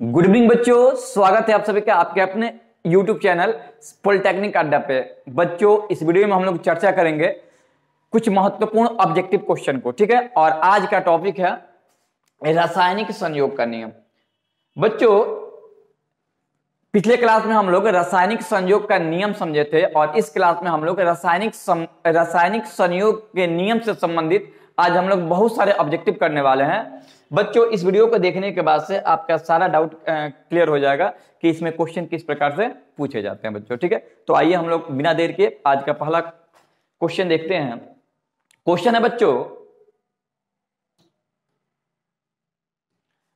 Good evening बच्चों, स्वागत है आप सभी का आपके अपने YouTube चैनल पॉलिटेक्निक अड्डा पे। बच्चों, इस वीडियो में हम लोग चर्चा करेंगे कुछ महत्वपूर्ण ऑब्जेक्टिव क्वेश्चन को, ठीक है। और आज का टॉपिक है रासायनिक संयोग का नियम। बच्चों, पिछले क्लास में हम लोग रासायनिक संयोग का नियम समझे थे और इस क्लास में हम लोग रासायनिक संयोग के नियम से संबंधित आज हम लोग बहुत सारे ऑब्जेक्टिव करने वाले हैं। बच्चों, इस वीडियो को देखने के बाद से आपका सारा डाउट क्लियर हो जाएगा कि इसमें क्वेश्चन किस प्रकार से पूछे जाते हैं बच्चों, ठीक है। तो आइए हम लोग बिना देर के आज का पहला क्वेश्चन देखते हैं। क्वेश्चन है बच्चों,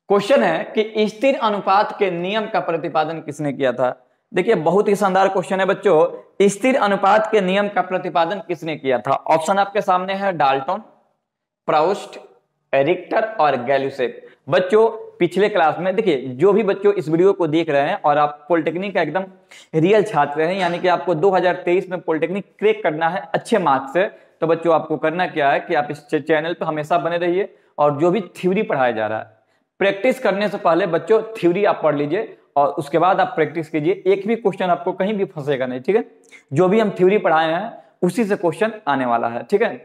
क्वेश्चन है कि स्थिर अनुपात के नियम का प्रतिपादन किसने किया था। देखिए, बहुत ही शानदार क्वेश्चन है बच्चों। स्थिर अनुपात के नियम का प्रतिपादन किसने किया था? ऑप्शन आपके सामने है डाल्टन, प्राउस्ट, रिक्टर और गैल्यूसेक। बच्चों, पिछले क्लास में देखिए, जो भी बच्चों इस वीडियो को देख रहे हैं और आप पॉलिटेक्निक का एकदम रियल छात्र हैं, यानी कि आपको 2023 में पॉलिटेक्निक क्रैक करना है अच्छे मार्क्स से, तो बच्चों आपको करना क्या है कि आप इस चैनल पर हमेशा बने रहिए और जो भी थ्योरी पढ़ाया जा रहा है, प्रैक्टिस करने से पहले बच्चों थ्योरी आप पढ़ लीजिए और उसके बाद आप प्रैक्टिस कीजिए। एक भी क्वेश्चन आपको कहीं भी फंसेगा नहीं, ठीक है। जो भी हम थ्योरी पढ़ाए हैं उसी से क्वेश्चन आने वाला है, ठीक है।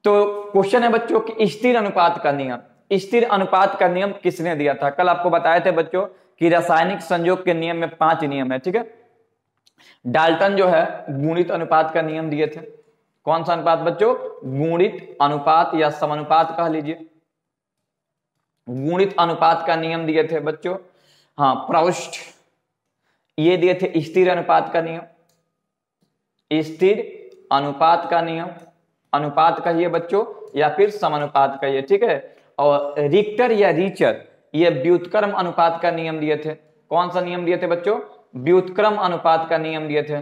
तो क्वेश्चन है बच्चों कि स्थिर अनुपात का नियम, स्थिर अनुपात का नियम किसने दिया था? कल आपको बताए थे बच्चों कि रासायनिक संयोग के नियम में 5 नियम है, ठीक है। डाल्टन जो है गुणित अनुपात का नियम दिए थे। कौन सा अनुपात बच्चों? गुणित अनुपात या समानुपात कह लीजिए, गुणित अनुपात का नियम दिए थे बच्चों। हाँ, प्राउस्ट ये दिए थे स्थिर अनुपात का नियम, स्थिर अनुपात का नियम, अनुपात कहिए बच्चों या फिर समानुपात कहिए, ठीक है। और रिक्टर या रीचर ये व्युत्क्रम अनुपात का नियम दिए थे। कौन सा नियम दिए थे बच्चों? व्युत्क्रम अनुपात का नियम दिए थे।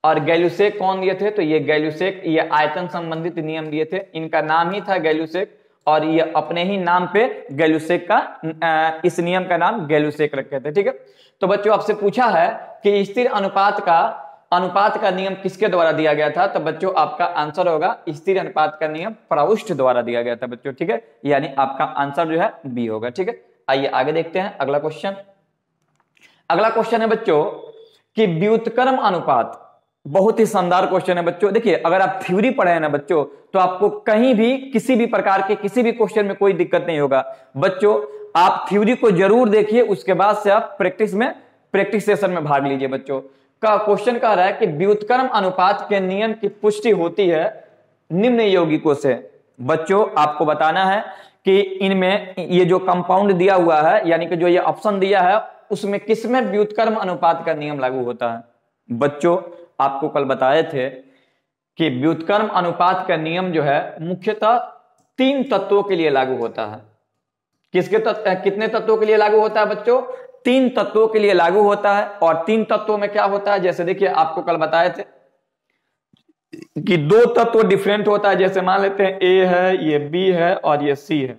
और गैल्यूसेक कौन दिए थे? तो ये गैल्यूसेक ये आयतन संबंधित नियम दिए थे। इनका नाम ही था गैल्यूसेक और ये अपने ही नाम पे गैल्यूसेक का इस नियम का नाम गैल्यूसेक रखे थे, ठीक है। तो बच्चों आपसे पूछा है कि स्थिर अनुपात का नियम किसके द्वारा दिया गया था? तो बच्चों आपका आंसर होगा स्थिर अनुपात का नियम प्राउस्ट द्वारा दिया गया था बच्चों, ठीक है। यानी आपका आंसर जो है बी होगा, ठीक है। आइए आगे देखते हैं अगला क्वेश्चन। अगला क्वेश्चन है बच्चों कि व्युत्क्रम अनुपात, बहुत ही शानदार क्वेश्चन है बच्चों। देखिए, अगर आप थ्योरी पढ़े हैं ना बच्चों, तो आपको कहीं भी किसी भी प्रकार के किसी भी क्वेश्चन में कोई दिक्कत नहीं होगा बच्चों। आप थ्योरी को जरूर देखिए, उसके बाद से आप प्रैक्टिस सेशन में भाग लीजिए बच्चों। का क्वेश्चन कह रहा है कि व्युत्क्रम अनुपात के नियम की पुष्टि होती है निम्न यौगिकों से। बच्चों आपको बताना है कि इनमें ये जो कंपाउंड दिया हुआ है, यानी कि जो ये ऑप्शन दिया है, उसमें किसमें व्युत्क्रम अनुपात का नियम लागू होता है। बच्चों आपको कल बताए थे कि व्युत्क्रम अनुपात का नियम जो है मुख्यतः 3 तत्वों के लिए लागू होता है। कितने तत्वों के लिए लागू होता है बच्चों? 3 तत्वों के लिए लागू होता है। और 3 तत्वों में क्या होता है? जैसे देखिए, आपको कल बताए थे कि 2 तत्व डिफरेंट होता है। जैसे मान लेते हैं ए है, ये बी है और ये सी है।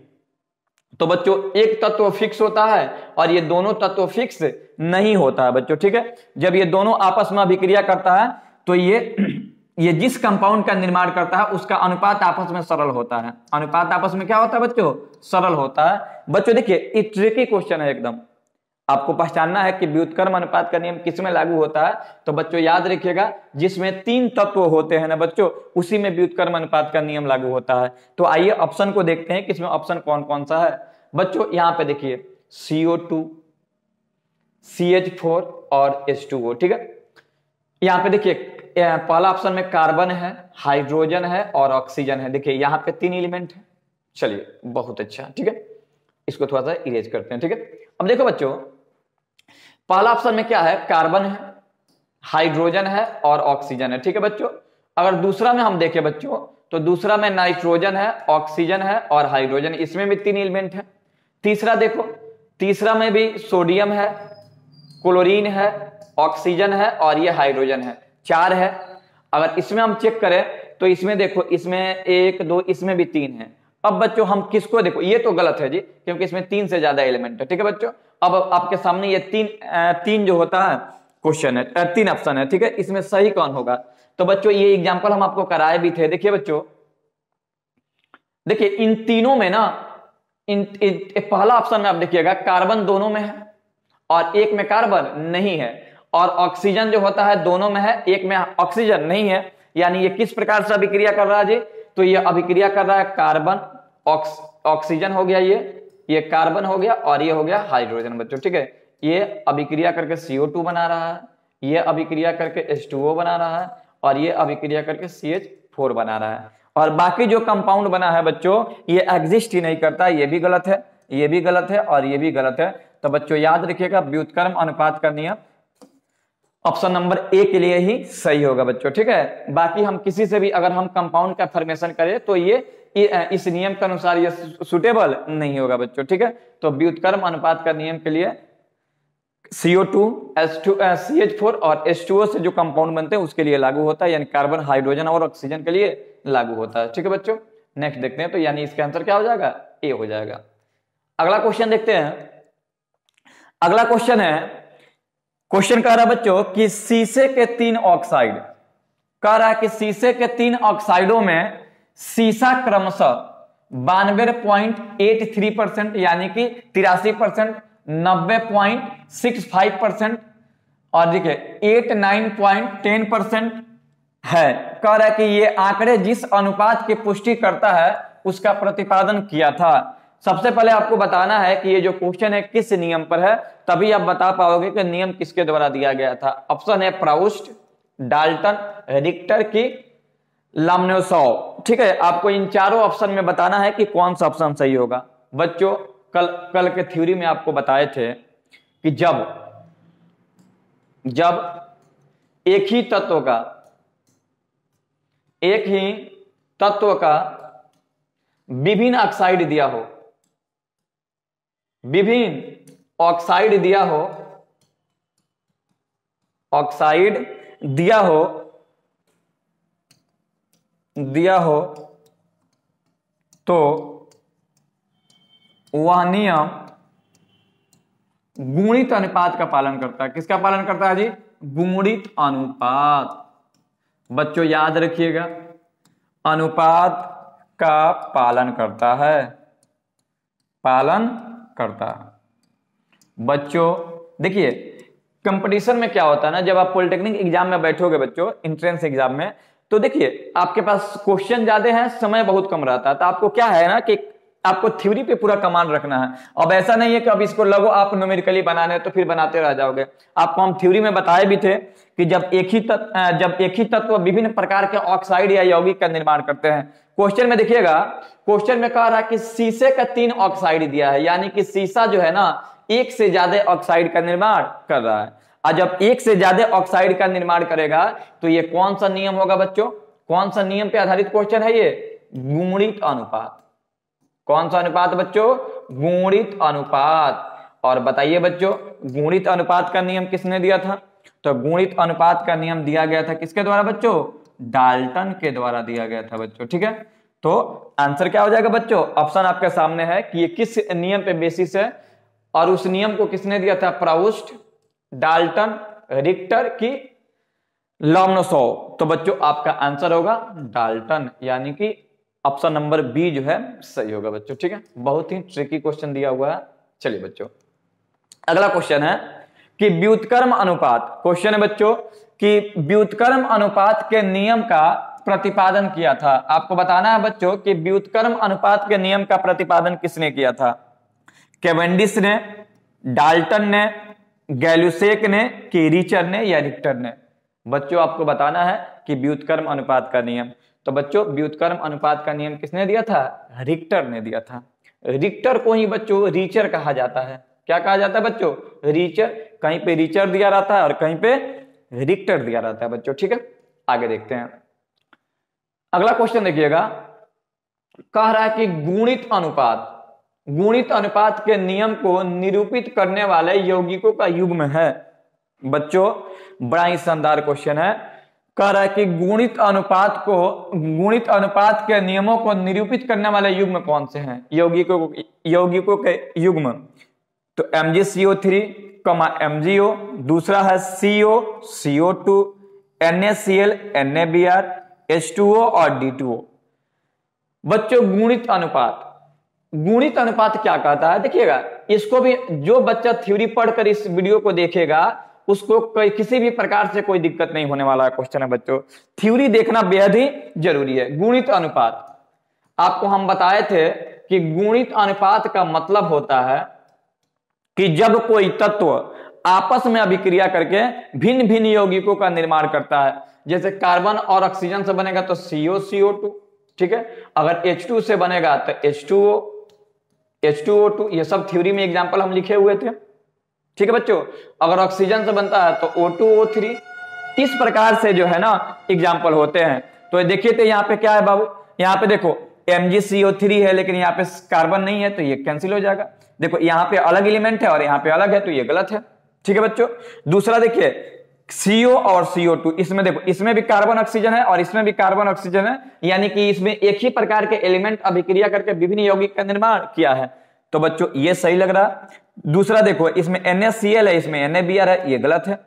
तो बच्चों एक तत्व फिक्स होता है और ये दोनों तत्व फिक्स नहीं होता है बच्चों, ठीक है। जब ये दोनों आपस में अभिक्रिया करता है तो ये जिस कंपाउंड का निर्माण करता है उसका अनुपात आपस में सरल होता है। अनुपात आपस में क्या होता है बच्चों? सरल होता है। बच्चों देखिए, ये ट्रिकी क्वेश्चन है एकदम। आपको पहचानना है कि व्युत्क्रम अनुपात का नियम किसमें लागू होता है। तो बच्चों याद रखिएगा, जिसमें 3 तत्व होते हैं ना बच्चों, उसी में व्युत्क्रम अनुपात का नियम लागू होता है। तो आइए ऑप्शन को देखते हैं कि इसमें ऑप्शन कौन कौन सा है बच्चों। यहां पे देखिए CO2, CH4 और H2O, ठीक है। यहां पे देखिए पहला ऑप्शन में कार्बन है, हाइड्रोजन है और ऑक्सीजन है। देखिए यहाँ पे 3 एलिमेंट है। चलिए बहुत अच्छा, ठीक है। इसको थोड़ा सा इरेज करते हैं, ठीक है। अब देखो बच्चों, पहला ऑप्शन में क्या है? कार्बन है, हाइड्रोजन है और ऑक्सीजन है, ठीक है बच्चों। अगर दूसरा में हम देखें बच्चों, तो दूसरा में नाइट्रोजन है, ऑक्सीजन है और हाइड्रोजन, इसमें भी 3 एलिमेंट है। तीसरा देखो, तीसरा में भी सोडियम है, क्लोरीन है, ऑक्सीजन है और ये हाइड्रोजन है, 4 है। अगर इसमें हम चेक करें तो इसमें देखो, इसमें 1 2, इसमें भी 3 है। अब बच्चों हम किसको देखो, ये तो गलत है जी, क्योंकि इसमें 3 से ज्यादा एलिमेंट है, ठीक है बच्चों। अब आपके सामने ये तीन जो होता है क्वेश्चन है, 3 ऑप्शन है, ठीक है। इसमें सही कौन होगा? तो बच्चों ये एग्जांपल हम आपको कराए भी थे। देखिए बच्चों, देखिए इन पहला ऑप्शन में आप देखिएगा कार्बन दोनों में है और एक में कार्बन नहीं है, और ऑक्सीजन जो होता है दोनों में है, एक में ऑक्सीजन नहीं है। यानी ये किस प्रकार से अभिक्रिया कर रहा है जी? तो ये अभिक्रिया कर रहा है कार्बन ऑक्सीजन हो गया, ये कार्बन हो गया और ये हो गया हाइड्रोजन बच्चों, ठीक है। ये अभिक्रिया करके CO2 बना रहा है, ये अभिक्रिया करके H2O बना रहा है और ये अभिक्रिया करके CH4 बना रहा है। और बाकी जो कंपाउंड बना है बच्चों ये एग्जिस्ट ही नहीं करता, ये भी गलत है, ये भी गलत है और ये भी गलत है। तो बच्चों याद रखिएगा व्युत्क्रम अनुपात का नियम ऑप्शन नंबर ए के लिए ही सही होगा बच्चों, ठीक है। बाकी हम किसी से भी अगर हम कंपाउंड का फॉर्मेशन करें तो ये इस नियम के अनुसार ये सुटेबल नहीं होगा बच्चों, ठीक है। तो व्युत्क्रम अनुपात का नियम के लिए CO2, CH4 और H2O से जो कंपाउंड बनते हैं उसके लिए लागू होता है, यानी कार्बन, हाइड्रोजन और ऑक्सीजन के लिए लागू होता है, ठीक है बच्चों। नेक्स्ट देखते हैं, तो यानी इसका आंसर क्या हो जाएगा? ए हो जाएगा। अगला क्वेश्चन देखते हैं। अगला क्वेश्चन है, क्वेश्चन कह रहा है बच्चों कि शीशे के 3 ऑक्साइड, कह रहा है कि शीशे के 3 ऑक्साइडों में शीशा क्रमशः 92.83% यानी कि 83%, 90.65% और देखिए 89.10% है। कह रहा है कि ये आंकड़े जिस अनुपात की पुष्टि करता है उसका प्रतिपादन किया था। सबसे पहले आपको बताना है कि ये जो क्वेश्चन है किस नियम पर है, तभी आप बता पाओगे कि नियम किसके द्वारा दिया गया था। ऑप्शन है प्राउस्ट, डाल्टन, रिक्टर की लोमनोसोव, ठीक है। आपको इन चारों ऑप्शन में बताना है कि कौन सा ऑप्शन सही होगा। बच्चों कल के थ्योरी में आपको बताए थे कि जब एक ही तत्व का विभिन्न ऑक्साइड दिया हो, विभिन्न ऑक्साइड दिया हो तो वह नियम गुणित अनुपात का पालन करता है। किसका पालन करता है जी? गुणित अनुपात। बच्चों याद रखिएगा, अनुपात का पालन करता है, बच्चों देखिए कंपटीशन में क्या होता है ना, जब आप पॉलिटेक्निक एग्जाम में बैठोगे बच्चों, एंट्रेंस एग्जाम में, तो देखिए आपके पास क्वेश्चन ज्यादा है, समय बहुत कम रहता है, तो आपको क्या है ना कि आपको थ्योरी पे पूरा कमांड रखना है। अब ऐसा नहीं है कि अब इसको लगो आप न्यूमेरिकली बनाने तो फिर बनाते रह जाओगे। आपको हम थ्योरी में बताए भी थे कि जब एक ही तत्व विभिन्न प्रकार के ऑक्साइड या यौगिक का निर्माण करते हैं। क्वेश्चन में देखिएगा, क्वेश्चन में कह रहा है कि शीशे का 3 ऑक्साइड दिया है, यानी कि शीशा जो है ना एक से ज्यादा ऑक्साइड का निर्माण कर रहा है। और जब एक से ज्यादा ऑक्साइड का निर्माण करेगा तो ये कौन सा नियम होगा बच्चों? कौन सा नियम पे आधारित क्वेश्चन है ये? गुणित अनुपात। कौन सा अनुपात बच्चों? गुणित अनुपात। और बताइए बच्चों गुणित अनुपात का नियम किसने दिया था? तो गुणित अनुपात का नियम दिया गया था किसके द्वारा बच्चों? डाल्टन के द्वारा दिया गया था बच्चों, ठीक है। तो आंसर क्या हो जाएगा बच्चों? ऑप्शन आपके सामने है कि ये किस नियम पे बेसिस है, और उस नियम को किसने दिया था? प्राउस्ट, डाल्टन, रिक्टर की लोमनोसोव। तो बच्चों आपका आंसर होगा डाल्टन, यानी कि ऑप्शन नंबर बी जो है सही होगा बच्चों, ठीक है। बहुत ही ट्रिकी क्वेश्चन दिया हुआ है। चलिए बच्चों अगला क्वेश्चन है कि व्युत्क्रम अनुपात, क्वेश्चन है बच्चों कि व्युत्क्रम अनुपात के नियम का प्रतिपादन किया था। आपको बताना है बच्चों कि व्युत्क्रम अनुपात के नियम का प्रतिपादन किसने किया था? कैवेंडिश ने, डाल्टन ने, गैलुसेक ने, कि रिचर ने या रिक्टर ने? बच्चों आपको बताना है कि व्युत्क्रम अनुपात का नियम, तो बच्चों व्युत्क्रम अनुपात का नियम किसने दिया था? रिक्टर ने दिया था। रिक्टर को ही बच्चों रीचर कहा जाता है। क्या कहा जाता है बच्चों? रीचर। कहीं पे रीचर दिया रहता है और कहीं पे रिक्टर दिया रहता है बच्चों, ठीक है। आगे देखते हैं अगला क्वेश्चन देखिएगा, कह रहा है कि गुणित अनुपात के नियम को निरूपित करने वाले यौगिकों का युग्म है। बच्चों बड़ा ही शानदार क्वेश्चन है। कह रहा है कि गुणित अनुपात के नियमों को निरूपित करने वाले युग्म कौन से हैं? यौगिकों के युग्म, तो MgCO3, MgO, दूसरा है CO, CO2, NaCl, NaBr, H2O और D2O। बच्चों गुणित अनुपात, गुणित अनुपात क्या कहता है देखिएगा, इसको भी जो बच्चा थ्योरी पढ़कर इस वीडियो को देखेगा उसको किसी भी प्रकार से कोई दिक्कत नहीं होने वाला क्वेश्चन है बच्चों। थ्योरी देखना बेहद ही जरूरी है। गुणित अनुपात आपको हम बताए थे कि गुणित अनुपात का मतलब होता है कि जब कोई तत्व आपस में अभिक्रिया करके भिन्न भिन्न यौगिकों का निर्माण करता है, जैसे कार्बन और ऑक्सीजन से बनेगा तो CO2, ठीक है। अगर H2 से बनेगा तो H2O, H2O2, ये सब थ्योरी में एग्जांपल हम लिखे हुए थे, ठीक है बच्चों। अगर ऑक्सीजन से बनता है तो O2O3, इस प्रकार से जो है ना एग्जांपल होते हैं। तो देखिए तो यहाँ पे क्या है बाबू, यहाँ पे देखो MgCO3 है लेकिन यहाँ पे कार्बन नहीं है तो ये कैंसिल हो जाएगा। देखो यहाँ पे अलग एलिमेंट है और यहाँ पे अलग है तो ये गलत है, ठीक है बच्चों। दूसरा देखिए CO और CO2, इसमें देखो इसमें भी कार्बन ऑक्सीजन है और इसमें भी कार्बन ऑक्सीजन है, यानी कि इसमें एक ही प्रकार के एलिमेंट अभिक्रिया करके विभिन्न यौगिक का निर्माण किया है, तो बच्चों ये सही लग रहा। दूसरा देखो इसमें NaCl है, इसमें NaBr है, ये गलत है,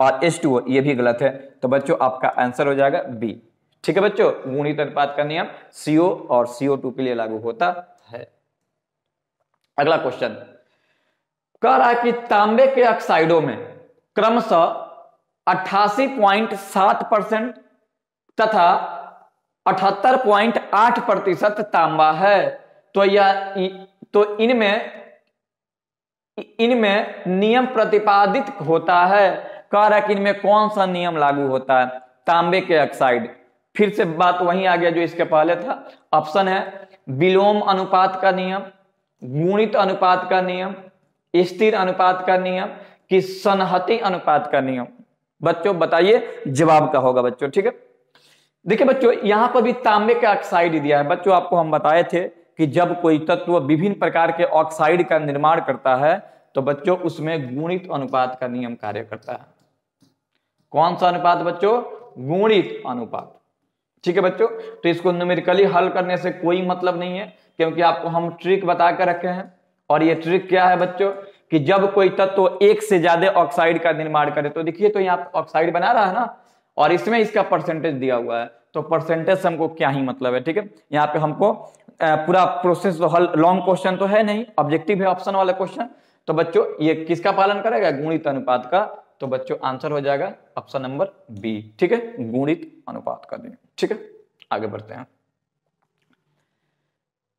और H2O ये भी गलत है, तो बच्चों आपका आंसर हो जाएगा बी, ठीक है बच्चों। गुणित अनुपात का नियम CO और CO2 के लिए लागू होता है। अगला क्वेश्चन कह रहा है कि तांबे के ऑक्साइडों में क्रमशः 88.7% तथा 78.8% तांबा है, तो इनमें नियम प्रतिपादित होता है। कह रहा है कि इनमें कौन सा नियम लागू होता है। तांबे के ऑक्साइड, फिर से बात वहीं आ गया जो इसके पहले था। ऑप्शन है विलोम अनुपात का नियम, गुणित अनुपात का नियम, स्थिर अनुपात का नियम कि सन्हति अनुपात का नियम। बच्चों बताइए जवाब क्या होगा बच्चों, ठीक है। देखिए बच्चों यहां पर भी तांबे का ऑक्साइड दिया है। बच्चों आपको हम बताए थे कि जब कोई तत्व विभिन्न प्रकार के ऑक्साइड का निर्माण करता है तो बच्चों उसमें गुणित अनुपात का नियम कार्य करता है। कौन सा अनुपात बच्चों? गुणित अनुपात, ठीक है बच्चों। तो इसको न्यूमेरिकली हल करने से कोई मतलब नहीं है, क्योंकि आपको हम ट्रिक बता कर रखे हैं। और ये ट्रिक क्या है बच्चों कि जब कोई तत्व एक से ज्यादा ऑक्साइड का निर्माण करे, तो देखिए तो यहाँ ऑक्साइड बना रहा है ना, और इसमें इसका परसेंटेज दिया हुआ है, तो परसेंटेज से हमको क्या ही मतलब है, ठीक है। यहाँ पे हमको पूरा प्रोसेस तो हल, लॉन्ग क्वेश्चन तो है नहीं, ऑब्जेक्टिव है ऑप्शन वाला क्वेश्चन। तो बच्चों ये किसका पालन करेगा? गुणित अनुपात का। तो बच्चों आंसर हो जाएगा ऑप्शन नंबर बी, ठीक है, गुणित अनुपात का नियम, ठीक है। आगे बढ़ते हैं।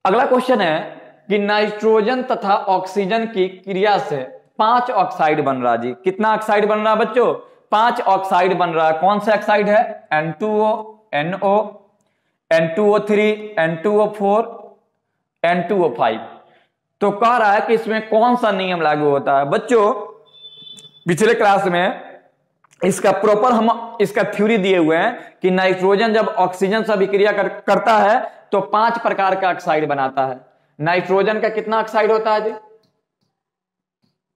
अगला क्वेश्चन है कि नाइट्रोजन तथा ऑक्सीजन की क्रिया से 5 ऑक्साइड बन रहा। जी कितना ऑक्साइड बन रहा बच्चों? 5 ऑक्साइड बन रहा है। कौन सा ऑक्साइड है? N2O, NO, N2O3, N2O4, N2O5। तो कह रहा है कि इसमें कौन सा नियम लागू होता है। बच्चों पिछले क्लास में इसका प्रॉपर हम इसका थ्योरी दिए हुए हैं कि नाइट्रोजन जब ऑक्सीजन से अभिक्रिया करता है तो 5 प्रकार का ऑक्साइड बनाता है। नाइट्रोजन का कितना ऑक्साइड होता है जी?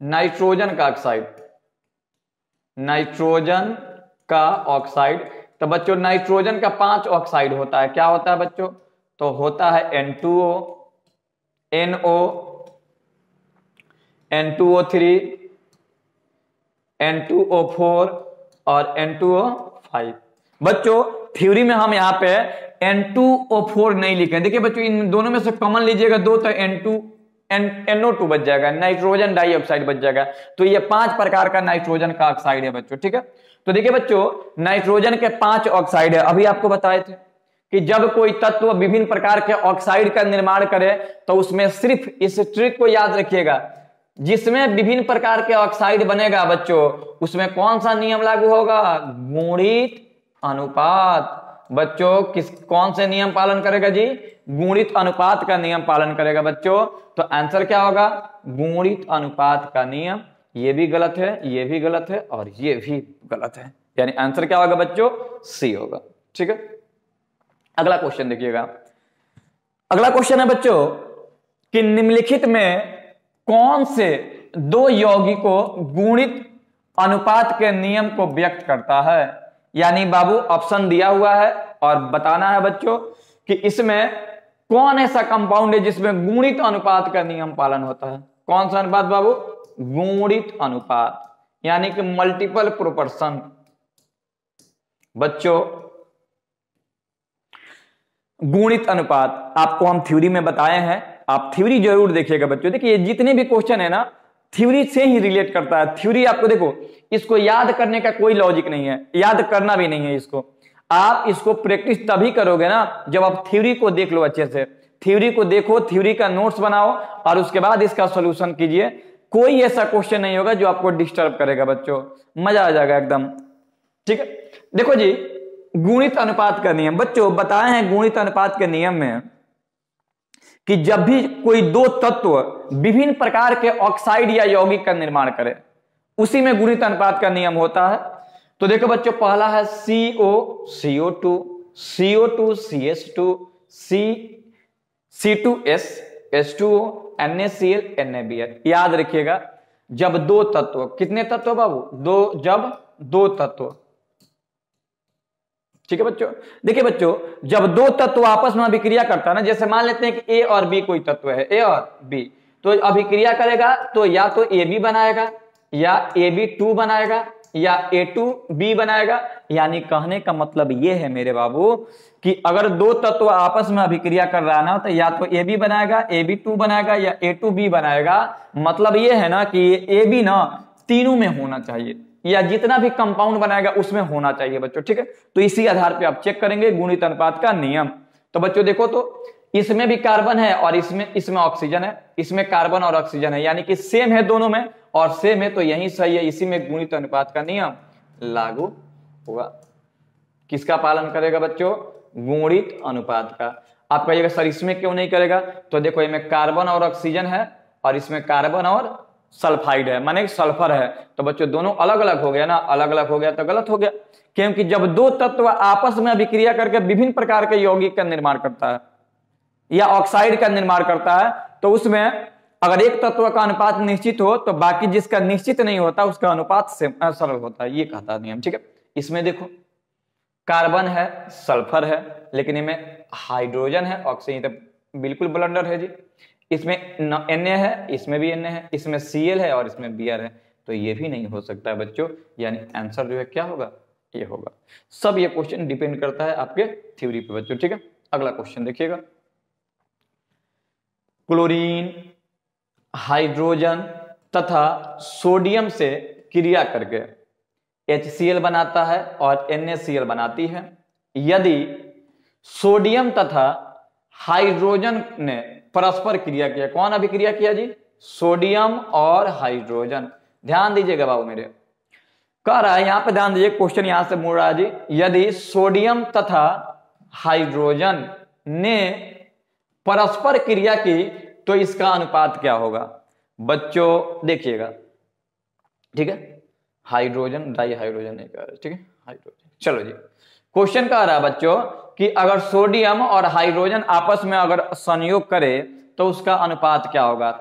नाइट्रोजन का ऑक्साइड, नाइट्रोजन का ऑक्साइड, तो बच्चों नाइट्रोजन का 5 ऑक्साइड होता है। क्या होता है बच्चों? तो होता है N2O, NO, N2O3, N2O4 और N2O5। बच्चों थ्योरी में हम यहां पे N2O4 नहीं लिखे। देखिए बच्चों इन दोनों में से कॉमन लीजिएगा 2, तो NO2 बच जाएगा, नाइट्रोजन डाइऑक्साइड बच जाएगा। तो ये 5 प्रकार का नाइट्रोजन का ऑक्साइड है बच्चों, ठीक है। तो देखिए बच्चों नाइट्रोजन के 5 ऑक्साइड है। अभी आपको बताए थे कि जब कोई तत्व विभिन्न प्रकार के ऑक्साइड का निर्माण करे तो उसमें सिर्फ, इस ट्रिक को याद रखिएगा, जिसमें विभिन्न प्रकार के ऑक्साइड बनेगा बच्चों उसमें कौन सा नियम लागू होगा? गुणित अनुपात। बच्चों कौन से नियम पालन करेगा जी? गुणित अनुपात का नियम पालन करेगा बच्चों। तो आंसर क्या होगा? गुणित अनुपात का नियम। ये भी गलत है, ये भी गलत है और ये भी गलत है, यानी आंसर क्या होगा बच्चों? सी होगा, ठीक है। अगला क्वेश्चन देखिएगा। अगला क्वेश्चन है बच्चों कि निम्नलिखित में कौन से 2 यौगिकों गुणित अनुपात के नियम को व्यक्त करता है? यानी बाबू ऑप्शन दिया हुआ है और बताना है बच्चों कि इसमें कौन ऐसा कंपाउंड है जिसमें गुणित अनुपात का नियम पालन होता है। कौन सा अनुपात बाबू? गुणित अनुपात, यानी कि मल्टीपल प्रोपोर्शन। बच्चों गुणित अनुपात आपको हम थ्योरी में बताए हैं आप थ्योरी जरूर देखिएगा बच्चों। देखिए जितने भी क्वेश्चन है ना थ्योरी से ही रिलेट करता है। थ्योरी आपको देखो, इसको याद करने का कोई लॉजिक नहीं है, याद करना भी नहीं है इसको। आप इसको प्रैक्टिस तभी करोगे ना जब आप थ्योरी को देख लो अच्छे से। थ्योरी को देखो, थ्योरी का नोट्स बनाओ और उसके बाद इसका सॉल्यूशन कीजिए। कोई ऐसा क्वेश्चन नहीं होगा जो आपको डिस्टर्ब करेगा बच्चों, मजा आ जाएगा एकदम। ठीक है, देखो जी गुणित अनुपात का नियम बच्चों बताए हैं। गुणित अनुपात के नियम में कि जब भी कोई दो तत्व विभिन्न प्रकार के ऑक्साइड या यौगिक का निर्माण करे, उसी में गुणित अनुपात का नियम होता है। तो देखो बच्चों, पहला है CO CO2, CO2 CH2, C2S H2O, NaCl NaBr। याद रखिएगा, जब दो तत्व, कितने तत्व बाबू? जब दो तत्व, ठीक है बच्चों। देखिए बच्चों, जब दो तत्व आपस में अभिक्रिया करता है ना, जैसे मान लेते हैं कि A और B कोई तत्व है, A और B, तो अभिक्रिया करेगा तो या तो AB बनाएगा या AB2 बनाएगा या A2B बनाएगा। यानी कहने का मतलब ये है मेरे बाबू कि अगर दो तत्व आपस में अभिक्रिया कर रहा है ना, तो या तो AB बनाएगा, AB2 बनाएगा या A2B बनाएगा। मतलब ये है ना कि ये AB ना तीनों में होना चाहिए, या जितना भी कंपाउंड बनाएगा उसमें होना चाहिए बच्चों। ठीक है, तो इसी आधार पे आप चेक करेंगे गुणित अनुपात का नियम। तो बच्चों देखो, तो इसमें भी कार्बन है और इसमें ऑक्सीजन है, इसमें कार्बन और ऑक्सीजन है, यानी कि सेम है दोनों में और सेम है, तो यही सही है। इसी में गुणित अनुपात का नियम लागू होगा। किसका पालन करेगा बच्चों? गुणित अनुपात का। आप कहिएगा सर इसमें क्यों नहीं करेगा? तो देखो, इसमें कार्बन और ऑक्सीजन है और इसमें कार्बन और सल्फाइड है, माने सल्फर है। तो बच्चों दोनों अलग अलग हो गया ना, अलग अलग हो गया तो गलत हो गया, क्योंकि जब दो तत्व आपस में अभिक्रिया करके विभिन्न प्रकार के यौगिक का निर्माण करता है या ऑक्साइड का निर्माण करता है, तो उसमें अगर एक तत्व का अनुपात निश्चित हो तो बाकी जिसका निश्चित नहीं होता उसका अनुपात सरल होता है, ये कहता है नियम। ठीक है, इसमें देखो कार्बन है, सल्फर है, लेकिन इनमें हाइड्रोजन है, ऑक्सीजन, तो बिल्कुल ब्लंडर है जी। इसमें Na है, इसमें भी Na है, इसमें Cl है और इसमें Br है, तो ये भी नहीं हो सकता है बच्चों। यानी आंसर जो है क्या होगा? ये होगा। सब ये क्वेश्चन डिपेंड करता है आपके थ्योरी पे बच्चों। ठीक है, अगला क्वेश्चन देखिएगा। क्लोरीन, हाइड्रोजन तथा सोडियम से क्रिया करके HCl बनाता है और NaCl बनाती है। यदि सोडियम तथा हाइड्रोजन ने परस्पर क्रिया किया, कौन अभिक्रिया किया जी? सोडियम और हाइड्रोजन। ध्यान दीजिएगा बाबू मेरे, कह रहा है यहां पे, ध्यान दीजिए, क्वेश्चन यहां से मुड़ रहा है जी। यदि सोडियम तथा हाइड्रोजन ने परस्पर क्रिया की तो इसका अनुपात क्या होगा? बच्चों देखिएगा, ठीक है, हाइड्रोजन डाई हाइड्रोजन नहीं कह रहा, ठीक है, हाइड्रोजन। चलो जी, क्वेश्चन कह रहा है बच्चों कि अगर सोडियम और हाइड्रोजन आपस में अगर संयोग करे तो उसका अनुपात क्या होगा?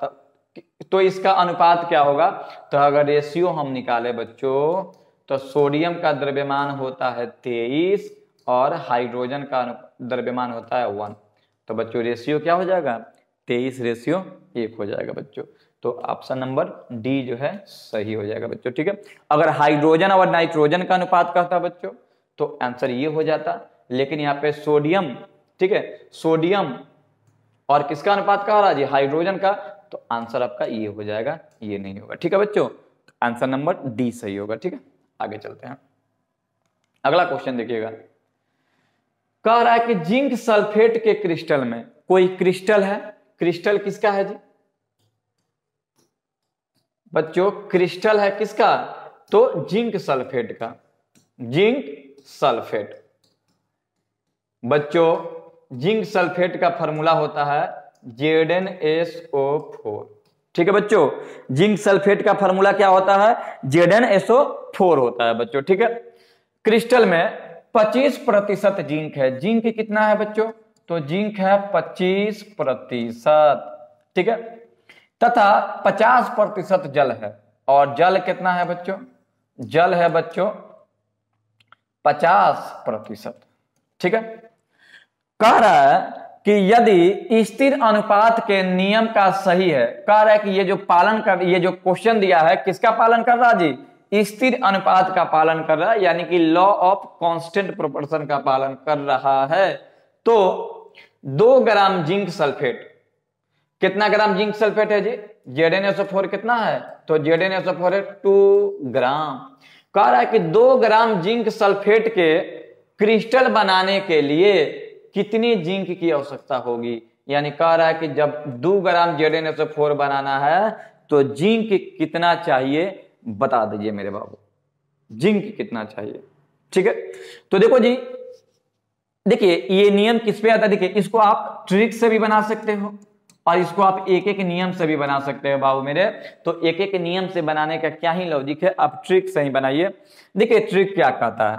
तो इसका अनुपात क्या होगा? तो अगर रेशियो हम निकाले बच्चों, तो सोडियम का द्रव्यमान होता है 23 और हाइड्रोजन का द्रव्यमान होता है 1। तो बच्चों रेशियो क्या हो जाएगा? 23:1 हो जाएगा बच्चों। तो ऑप्शन नंबर डी जो है सही हो जाएगा बच्चों। ठीक है, अगर हाइड्रोजन और नाइट्रोजन का अनुपात कहता बच्चों तो आंसर ये हो जाता, लेकिन यहाँ पे सोडियम, ठीक है, सोडियम और किसका अनुपात कह रहा है जी? हाइड्रोजन का, तो आंसर आपका ये हो जाएगा, ये नहीं होगा। ठीक है बच्चों, आंसर नंबर डी सही होगा। ठीक है, आगे चलते हैं, अगला क्वेश्चन देखिएगा। कह रहा है कि जिंक सल्फेट के क्रिस्टल में कोई क्रिस्टल है, क्रिस्टल किसका है जी बच्चों? क्रिस्टल है किसका? तो जिंक सल्फेट का, जिंक सल्फेट। बच्चों जिंक सल्फेट का फॉर्मूला होता है ZnSO4। ठीक है बच्चों, जिंक सल्फेट का फॉर्मूला क्या होता है? ZnSO4 होता है बच्चों। ठीक है, क्रिस्टल में 25% जिंक है। जिंक कितना है बच्चों? तो जिंक है 25%। ठीक है, तथा 50% जल है। और जल कितना है बच्चों? जल है बच्चों 50%। ठीक है, कह रहा है कि यदि स्थिर अनुपात के नियम का सही है, कह रहा है कि ये जो पालन कर, ये जो क्वेश्चन दिया है किसका पालन कर रहा जी? स्थिर अनुपात का पालन कर रहा है, यानी कि लॉ ऑफ कांस्टेंट प्रोपोर्शन का पालन कर रहा है। तो 2 ग्राम जिंक सल्फेट कितना ग्राम जिंक सल्फेट है जी? ZnSO4 कितना है? तो ZnSO4 है 2 ग्राम। कह रहा है कि 2 ग्राम जिंक सल्फेट के क्रिस्टल बनाने के लिए कितनी जिंक की आवश्यकता होगी? यानी कह रहा है कि जब 2 ग्राम ZnSO4 बनाना है तो जिंक कितना चाहिए बता दीजिए मेरे बाबू, जिंक कितना चाहिए। ठीक है, तो देखो जी, देखिए ये नियम किस पे आता है, देखिए इसको आप ट्रिक से भी बना सकते हो और इसको आप एक एक नियम से भी बना सकते हो बाबू मेरे। तो एक एक नियम से बनाने का क्या ही लॉजिक है, आप ट्रिक से ही बनाइए। देखिए ट्रिक क्या कहता है,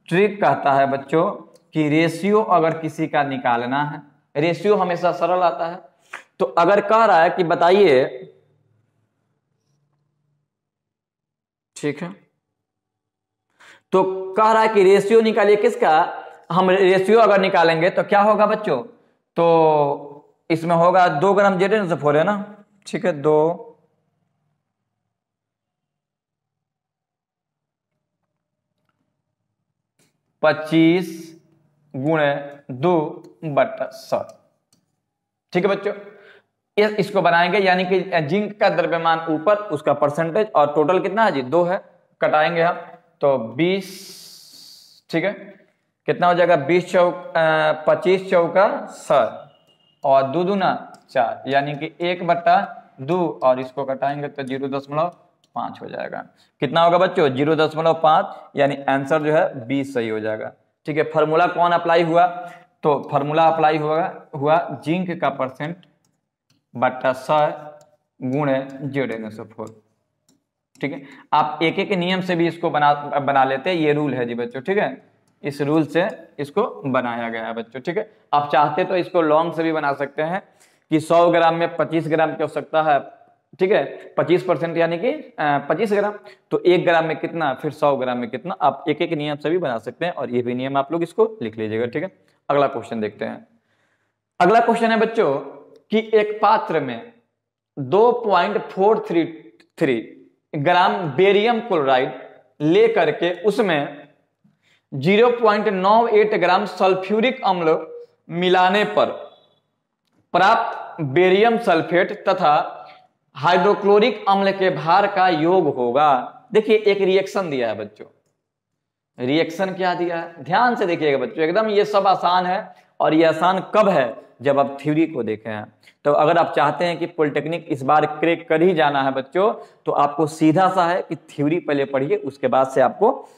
ट्रिक कहता है बच्चों कि रेशियो अगर किसी का निकालना है, रेशियो हमेशा सरल आता है। तो अगर कह रहा है कि बताइए, ठीक है, तो कह रहा है कि रेशियो निकालिए किसका, हम रेशियो अगर निकालेंगे तो क्या होगा बच्चों, तो इसमें होगा 2 ग्राम ZnSO4 है ना, ठीक है, 2 25 गुणे 2/100। ठीक है बच्चों, इसको बनाएंगे, यानी कि जिंक का द्रव्यमान ऊपर, उसका परसेंटेज, और टोटल कितना है जी 2 है, कटाएंगे हम तो 20। ठीक है, कितना हो जाएगा 25 चौका 100 और 2 दूना 4, यानी कि 1/2 और इसको कटाएंगे तो 0.5 हो जाएगा। कितना होगा बच्चों 0.5, यानी आंसर जो है 20 सही हो जाएगा। ठीक है, फॉर्मूला कौन अप्लाई हुआ, तो फॉर्मूला अप्लाई हुआ जिंक का परसेंट बट्टा 100 गुणे ZnSO4। ठीक है, आप एक एक नियम से भी इसको बना लेते हैं, ये रूल है जी बच्चों। ठीक है, इस रूल से इसको बनाया गया है बच्चों। ठीक है, आप चाहते तो इसको लॉन्ग से भी बना सकते हैं कि 100 ग्राम में 25 ग्राम की आवश्यकता है। ठीक है, 25% यानी कि 25 ग्राम, तो 1 ग्राम में कितना, फिर 100 ग्राम में कितना, आप एक एक नियम से भी बना सकते हैं और ये भी नियम आप लोग इसको लिख लीजिएगा। ठीक है, अगला क्वेश्चन देखते हैं। अगला क्वेश्चन है बच्चों कि एक पात्र में 2.433 ग्राम बेरियम क्लोराइड लेकर के उसमें 0.98 ग्राम सल्फ्यूरिक अम्ल मिलाने पर प्राप्त बेरियम सल्फेट तथा हाइड्रोक्लोरिक अम्ल के भार का योग होगा। देखिए एक रिएक्शन दिया है बच्चों, रिएक्शन क्या दिया है, ध्यान से देखिएगा बच्चों, एकदम ये सब आसान है। और ये आसान कब है, जब आप थ्योरी को देखे हैं। तो अगर आप चाहते हैं कि पॉलिटेक्निक इस बार क्रैक कर ही जाना है बच्चों, तो आपको सीधा सा है कि थ्योरी पहले पढ़िए, उसके बाद से आपको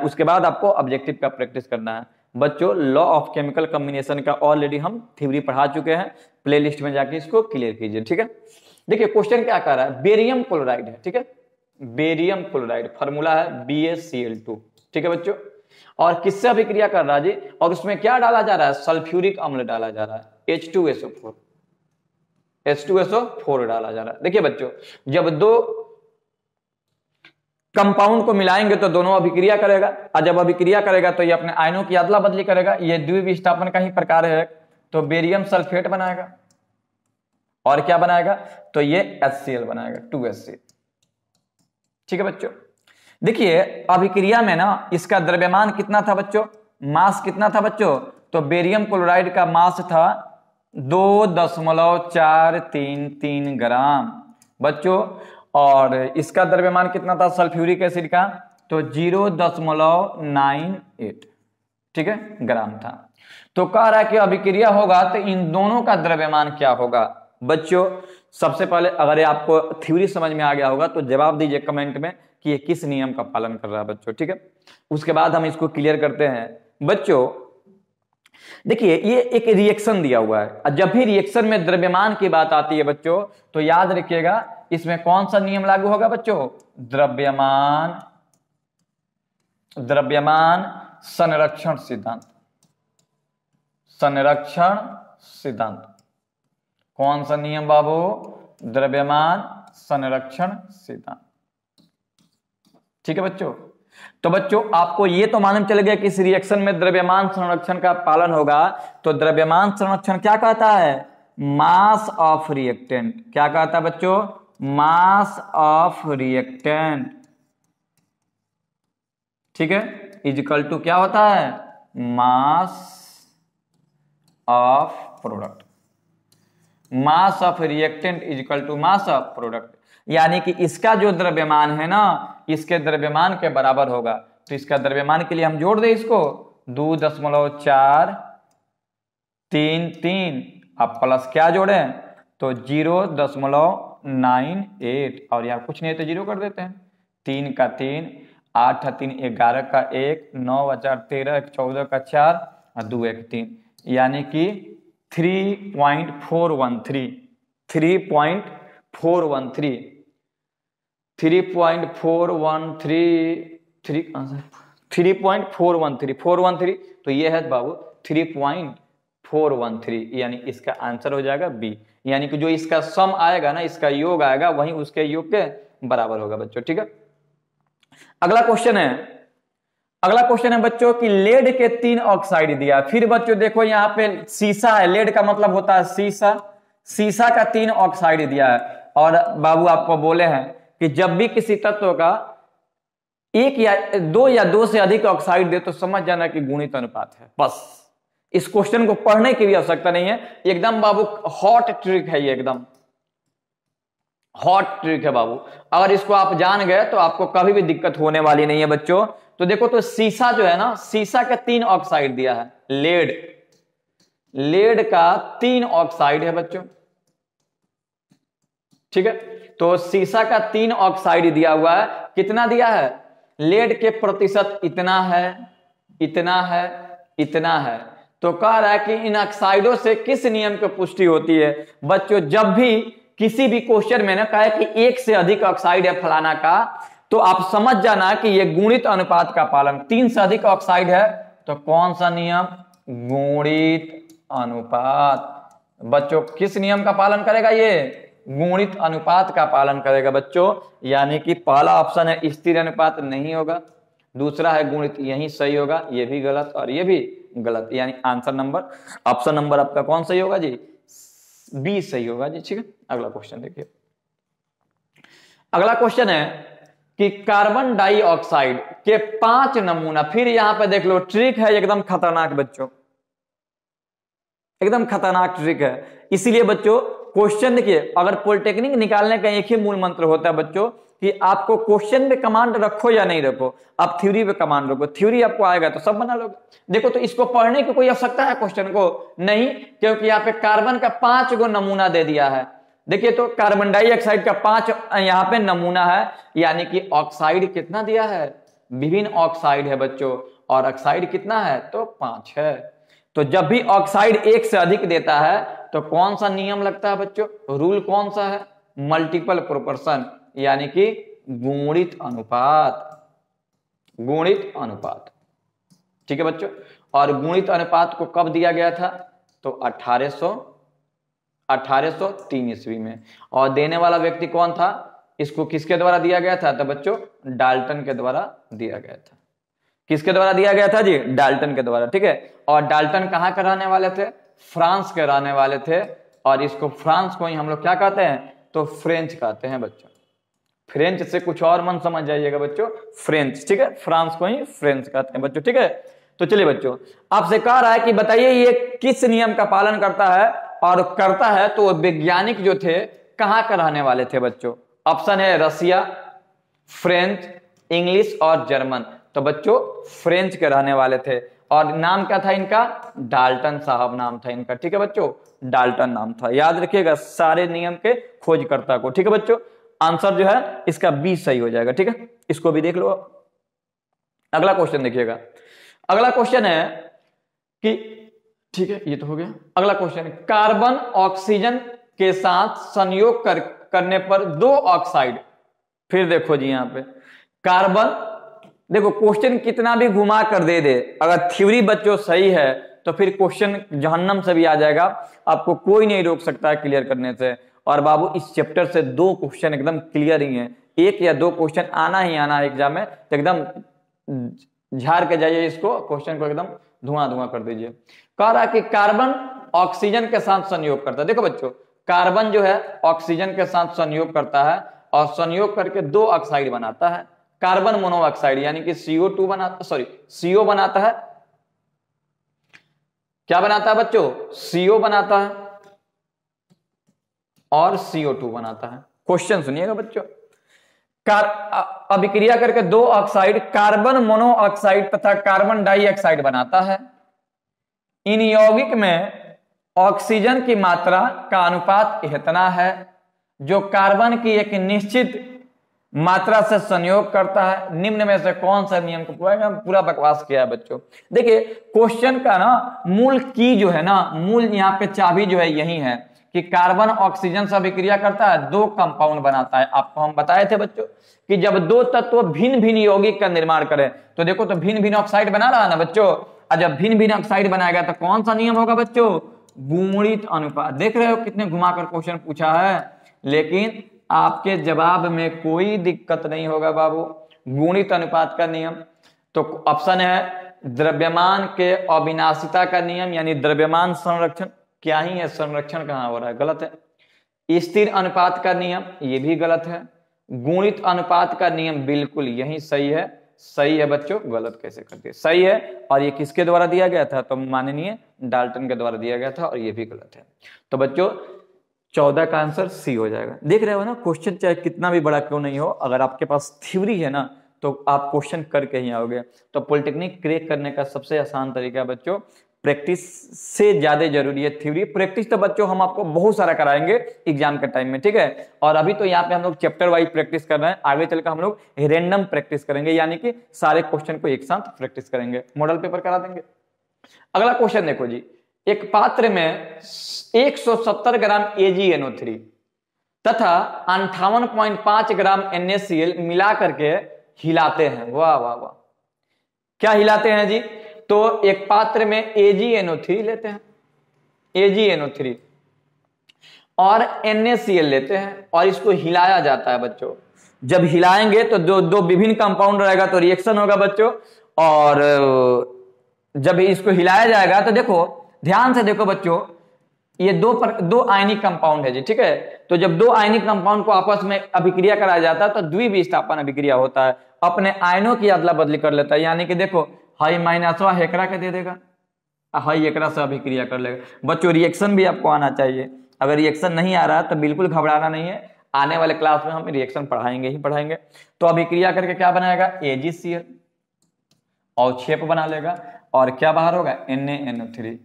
उसके बाद आपको ऑब्जेक्टिव का प्रैक्टिस करना है बच्चों। लॉ ऑफ केमिकल कॉम्बिनेशन का ऑलरेडी हम थ्योरी पढ़ा चुके हैं, प्लेलिस्ट में जाके इसको क्लियर कीजिए। ठीक है, देखिए क्वेश्चन क्या कह रहा है, बेरियम क्लोराइड है। ठीक है, बेरियम क्लोराइड फॉर्मूला है BaCl2। ठीक है बच्चों, और किससे अभिक्रिया कर रहा है जी, और उसमें क्या डाला जा रहा है, सल्फ्यूरिक अम्ल डाला जा रहा है, H2SO4 डाला जा रहा है। देखिए बच्चों, जब दो कंपाउंड को मिलाएंगे तो दोनों अभिक्रिया करेगा, और जब अभिक्रिया करेगा तो ये अपने आयनों की अदला बदली करेगा, ये द्विविस्थापन का ही प्रकार है। तो बेरियम सल्फेट बनाएगा और क्या बनाएगा, तो ये HCl बनाएगा, 2HCl। ठीक है बच्चों, देखिए अभिक्रिया में ना इसका द्रव्यमान कितना था बच्चों, मास कितना था बच्चों, तो बेरियम क्लोराइड का मास था 2.433 ग्राम बच्चों, और इसका द्रव्यमान कितना था सल्फ्यूरिक एसिड का, तो 0.98, ठीक है, ग्राम था। तो कह रहा है कि अभिक्रिया होगा तो इन दोनों का द्रव्यमान क्या होगा बच्चों। सबसे पहले अगर आपको थ्योरी समझ में आ गया होगा तो जवाब दीजिए कमेंट में कि ये किस नियम का पालन कर रहा है बच्चों। ठीक है, उसके बाद हम इसको क्लियर करते हैं बच्चों। देखिए ये एक रिएक्शन दिया हुआ है, और जब भी रिएक्शन में द्रव्यमान की बात आती है बच्चों तो याद रखिएगा इसमें कौन सा नियम लागू होगा बच्चों, द्रव्यमान संरक्षण सिद्धांत। संरक्षण सिद्धांत कौन सा नियम बाबू, द्रव्यमान संरक्षण सिद्धांत। ठीक है बच्चों, तो बच्चों आपको ये तो मालूम चल गया कि इस रिएक्शन में द्रव्यमान संरक्षण का पालन होगा। तो द्रव्यमान संरक्षण क्या कहता है, मास ऑफ रिएक्टेंट। क्या कहता है बच्चों, मास ऑफ रिएक्टेंट। ठीक है, इक्वल टू क्या होता है, mass of product. Mass of reactant is equal to mass of product, यानी कि इसका जो द्रव्यमान है ना इसके द्रव्यमान के बराबर होगा। तो इसका द्रव्यमान के लिए हम जोड़ दे इसको 2.433 अब प्लस क्या जोड़े तो 0.98 और यहाँ कुछ नहीं तो 0 कर देते हैं। 3 का 3, 8 3 11 का 1, 9 4 13, 14 का 4 और 2 1 3, यानी कि 3.413 413 तो ये है बाबू 3.413, यानी इसका आंसर हो जाएगा बी, यानी कि जो इसका सम आएगा ना इसका योग आएगा वही उसके योग के बराबर होगा बच्चों। ठीक है, अगला क्वेश्चन है बच्चों कि लेड के 3 ऑक्साइड दिया। फिर बच्चों देखो यहाँ पे सीसा है, लेड का मतलब होता है सीसा का 3 ऑक्साइड दिया है और बाबू आपको बोले हैं कि जब भी किसी तत्व का 1 या 2 से अधिक ऑक्साइड दे तो समझ जाना कि गुणित अनुपात है। बस इस क्वेश्चन को पढ़ने की भी आवश्यकता नहीं है, एकदम बाबू हॉट ट्रिक है, ये एकदम हॉट ट्रिक है बाबू। अगर इसको आप जान गए तो आपको कभी भी दिक्कत होने वाली नहीं है बच्चों। तो देखो तो सीसा जो है ना सीसा का 3 ऑक्साइड दिया है, लेड का 3 ऑक्साइड है बच्चों। ठीक है, तो सीसा का 3 ऑक्साइड दिया हुआ है, कितना दिया है लेड के प्रतिशत इतना है। तो कह रहा है कि इन ऑक्साइडों से किस नियम की पुष्टि होती है बच्चों। जब भी किसी भी क्वेश्चन में ना कहा कि 1 से अधिक ऑक्साइड है फलाना का, तो आप समझ जाना कि ये गुणित अनुपात का पालन। 3 से अधिक ऑक्साइड है तो कौन सा नियम, गुणित अनुपात। बच्चों किस नियम का पालन करेगा, ये गुणित अनुपात का पालन करेगा बच्चों। यानी कि पहला ऑप्शन है स्थिर अनुपात, नहीं होगा। दूसरा है गुणित, यही सही होगा, ये भी गलत और ये भी गलत, यानी आंसर नंबर ऑप्शन नंबर आपका कौन सही होगा जी, बी सही होगा जी। ठीक है, अगला क्वेश्चन देखिए। अगला क्वेश्चन है कि कार्बन डाइऑक्साइड के 5 नमूना। फिर यहां पे देख लो ट्रिक है एकदम खतरनाक बच्चों, एकदम खतरनाक ट्रिक है। इसीलिए बच्चों क्वेश्चन देखिए, अगर पॉलिटेक्निक निकालने का एक ही मूल मंत्र होता है बच्चों कि आपको क्वेश्चन पे कमांड रखो या नहीं रखो, आप थ्योरी पे कमांड रखो, थ्योरी आपको आएगा तो सब बना लोगे। देखो तो इसको पढ़ने की कोई आवश्यकता है क्वेश्चन को नहीं, क्योंकि यहाँ पे कार्बन का 5 गो नमूना दे दिया है। देखिए तो कार्बन डाइऑक्साइड का 5 यहाँ पे नमूना है, यानी कि ऑक्साइड कितना दिया है, विभिन्न ऑक्साइड है बच्चों, और ऑक्साइड कितना है तो 5 है। तो जब भी ऑक्साइड 1 से अधिक देता है तो कौन सा नियम लगता है बच्चों, रूल कौन सा है, मल्टीपल प्रोपोर्शन, यानी कि गुणित अनुपात। ठीक है बच्चों, और गुणित अनुपात को कब दिया गया था तो 1803 ईस्वी में। और देने वाला व्यक्ति कौन था, इसको किसके द्वारा दिया गया था तो बच्चों डाल्टन के द्वारा दिया गया था। किसके द्वारा दिया गया था जी, डाल्टन के द्वारा। ठीक है, और डाल्टन कहां के रहने वाले थे, फ्रांस के रहने वाले थे। और इसको फ्रांस को ही हम लोग क्या कहते हैं तो फ्रेंच कहते हैं बच्चों। फ्रेंच से कुछ और मन समझ जाइएगा बच्चों, फ्रेंच। ठीक है, फ्रांस को ही फ्रेंच कहते हैं बच्चों। ठीक है, तो चलिए बच्चों आपसे कह रहा है कि बताइए ये किस नियम का पालन करता है, और करता है तो वैज्ञानिक जो थे कहां के रहने वाले थे बच्चों। ऑप्शन है रसिया, फ्रेंच, इंग्लिश और जर्मन। तो बच्चों फ्रेंच के रहने वाले थे, और नाम क्या था इनका, डाल्टन साहब नाम था इनका। ठीक है बच्चों, डाल्टन नाम था, याद रखिएगा सारे नियम के खोजकर्ता को। ठीक है बच्चों, आंसर जो है इसका बी सही हो जाएगा। ठीक है, इसको भी देख लो। अगला क्वेश्चन देखिएगा। अगला क्वेश्चन है कि, ठीक है ये तो हो गया। अगला क्वेश्चन, कार्बन ऑक्सीजन के साथ संयोग करने पर 2 ऑक्साइड। फिर देखो जी यहाँ पे कार्बन, देखो क्वेश्चन कितना भी घुमा कर दे, अगर थ्योरी बच्चों सही है तो फिर क्वेश्चन जहन्नम से भी आ जाएगा, आपको कोई नहीं रोक सकता है क्लियर करने से। और बाबू इस चैप्टर से 2 क्वेश्चन एकदम क्लियर ही हैं, 1 या 2 क्वेश्चन आना ही आना है एग्जाम में, तो एकदम झाड़ के जाइए इसको, क्वेश्चन को एकदम धुआं कर दीजिए। कह रहा है कि कार्बन ऑक्सीजन के साथ संयोग करता है। देखो बच्चों कार्बन जो है ऑक्सीजन के साथ संयोग करता है, और संयोग करके 2 ऑक्साइड बनाता है, कार्बन मोनोऑक्साइड, यानी कि CO2 बनाता, सॉरी CO बनाता है। क्या बनाता है बच्चों, CO बनाता है। और CO2 बनाता है। क्वेश्चन सुनिएगा बच्चों, अभिक्रिया करके दो ऑक्साइड कार्बन मोनोऑक्साइड तथा कार्बन डाइऑक्साइड बनाता है। इन यौगिक में ऑक्सीजन की मात्रा का अनुपात इतना है जो कार्बन की एक निश्चित मात्रा से संयोग करता है। निम्न में से कौन सा नियम को पूरा बकवास किया है बच्चों। देखिए क्वेश्चन का ना मूल की जो है ना, मूल यहाँ पे चाबी जो है यही है कि कार्बन ऑक्सीजन से अभिक्रिया करता है, दो कंपाउंड बनाता है। आपको हम बताए थे बच्चों कि जब दो तत्व भिन्न भिन्न यौगिक का निर्माण करें तो देखो तो भिन्न भिन्न ऑक्साइड बना रहा है ना बच्चों, और जब भिन्न भिन्न ऑक्साइड बनाएगा तो कौन सा नियम होगा बच्चों, गुणित अनुपात। देख रहे हो कितने घुमाकर क्वेश्चन पूछा है, लेकिन आपके जवाब में कोई दिक्कत नहीं होगा बाबू। गुणित अनुपात का नियम, तो ऑप्शन है द्रव्यमान के अविनाशिता का नियम, यानी द्रव्यमान संरक्षण। क्या ही है, संरक्षण कहां हो रहा है, गलत है। स्थिर अनुपात का नियम, ये भी गलत है। गुणित अनुपात का नियम बिल्कुल यही सही है। सही है बच्चों, गलत कैसे कर दिए, सही है। और ये किसके द्वारा दिया गया था, तो माननीय डाल्टन के द्वारा दिया गया था, और ये भी गलत है। तो बच्चों 14 का आंसर सी हो जाएगा। देख रहे हो ना, क्वेश्चन चाहे कितना भी बड़ा क्यों नहीं हो, अगर आपके पास थ्योरी है ना तो आप क्वेश्चन करके ही आओगे। तो पॉलिटेक्निक क्रैक करने का सबसे आसान तरीका बच्चों, प्रैक्टिस से ज्यादा जरूरी है थ्योरी। प्रैक्टिस तो बच्चों हम आपको बहुत सारा कराएंगे एग्जाम के टाइम में, ठीक है। और अभी तो यहाँ पे हम लोग चैप्टर वाइज प्रैक्टिस कर रहे हैं, आगे चलकर हम लोग रैंडम प्रैक्टिस करेंगे, यानी कि सारे क्वेश्चन को एक साथ प्रैक्टिस करेंगे, मॉडल पेपर करा देंगे। अगला क्वेश्चन देखो जी, एक पात्र में 170 ग्राम AgNO3 तथा 58.5 ग्राम NaCl मिला करके हिलाते हैं। वाह वाह वाह, क्या हिलाते हैं जी, तो एक पात्र में AgNO3 लेते हैं, AgNO3 और NaCl लेते हैं और इसको हिलाया जाता है बच्चों। जब हिलाएंगे तो दो विभिन्न कंपाउंड रहेगा तो रिएक्शन होगा बच्चों, और जब इसको हिलाया जाएगा तो देखो ध्यान से देखो बच्चों, ये दो आयनिक कंपाउंड है जी, ठीक है। तो जब दो आयनिक कंपाउंड को आपस में अभिक्रिया कराया जाता है तो द्विविस्थापन अभिक्रिया होता है, अपने आयनों की अदला बदली कर लेता है। यानी कि देखो हाई माइनसवा हेकरा के दे देगा, हाई एकरा से अभिक्रिया कर लेगा। बच्चों रिएक्शन भी आपको आना चाहिए, अगर रिएक्शन नहीं आ रहा तो बिल्कुल घबराना नहीं है, आने वाले क्लास में हम रिएक्शन पढ़ाएंगे ही पढ़ाएंगे। तो अभिक्रिया करके क्या बनाएगा, AgCl और छेप बना लेगा, और क्या बाहर होगा, NaNO3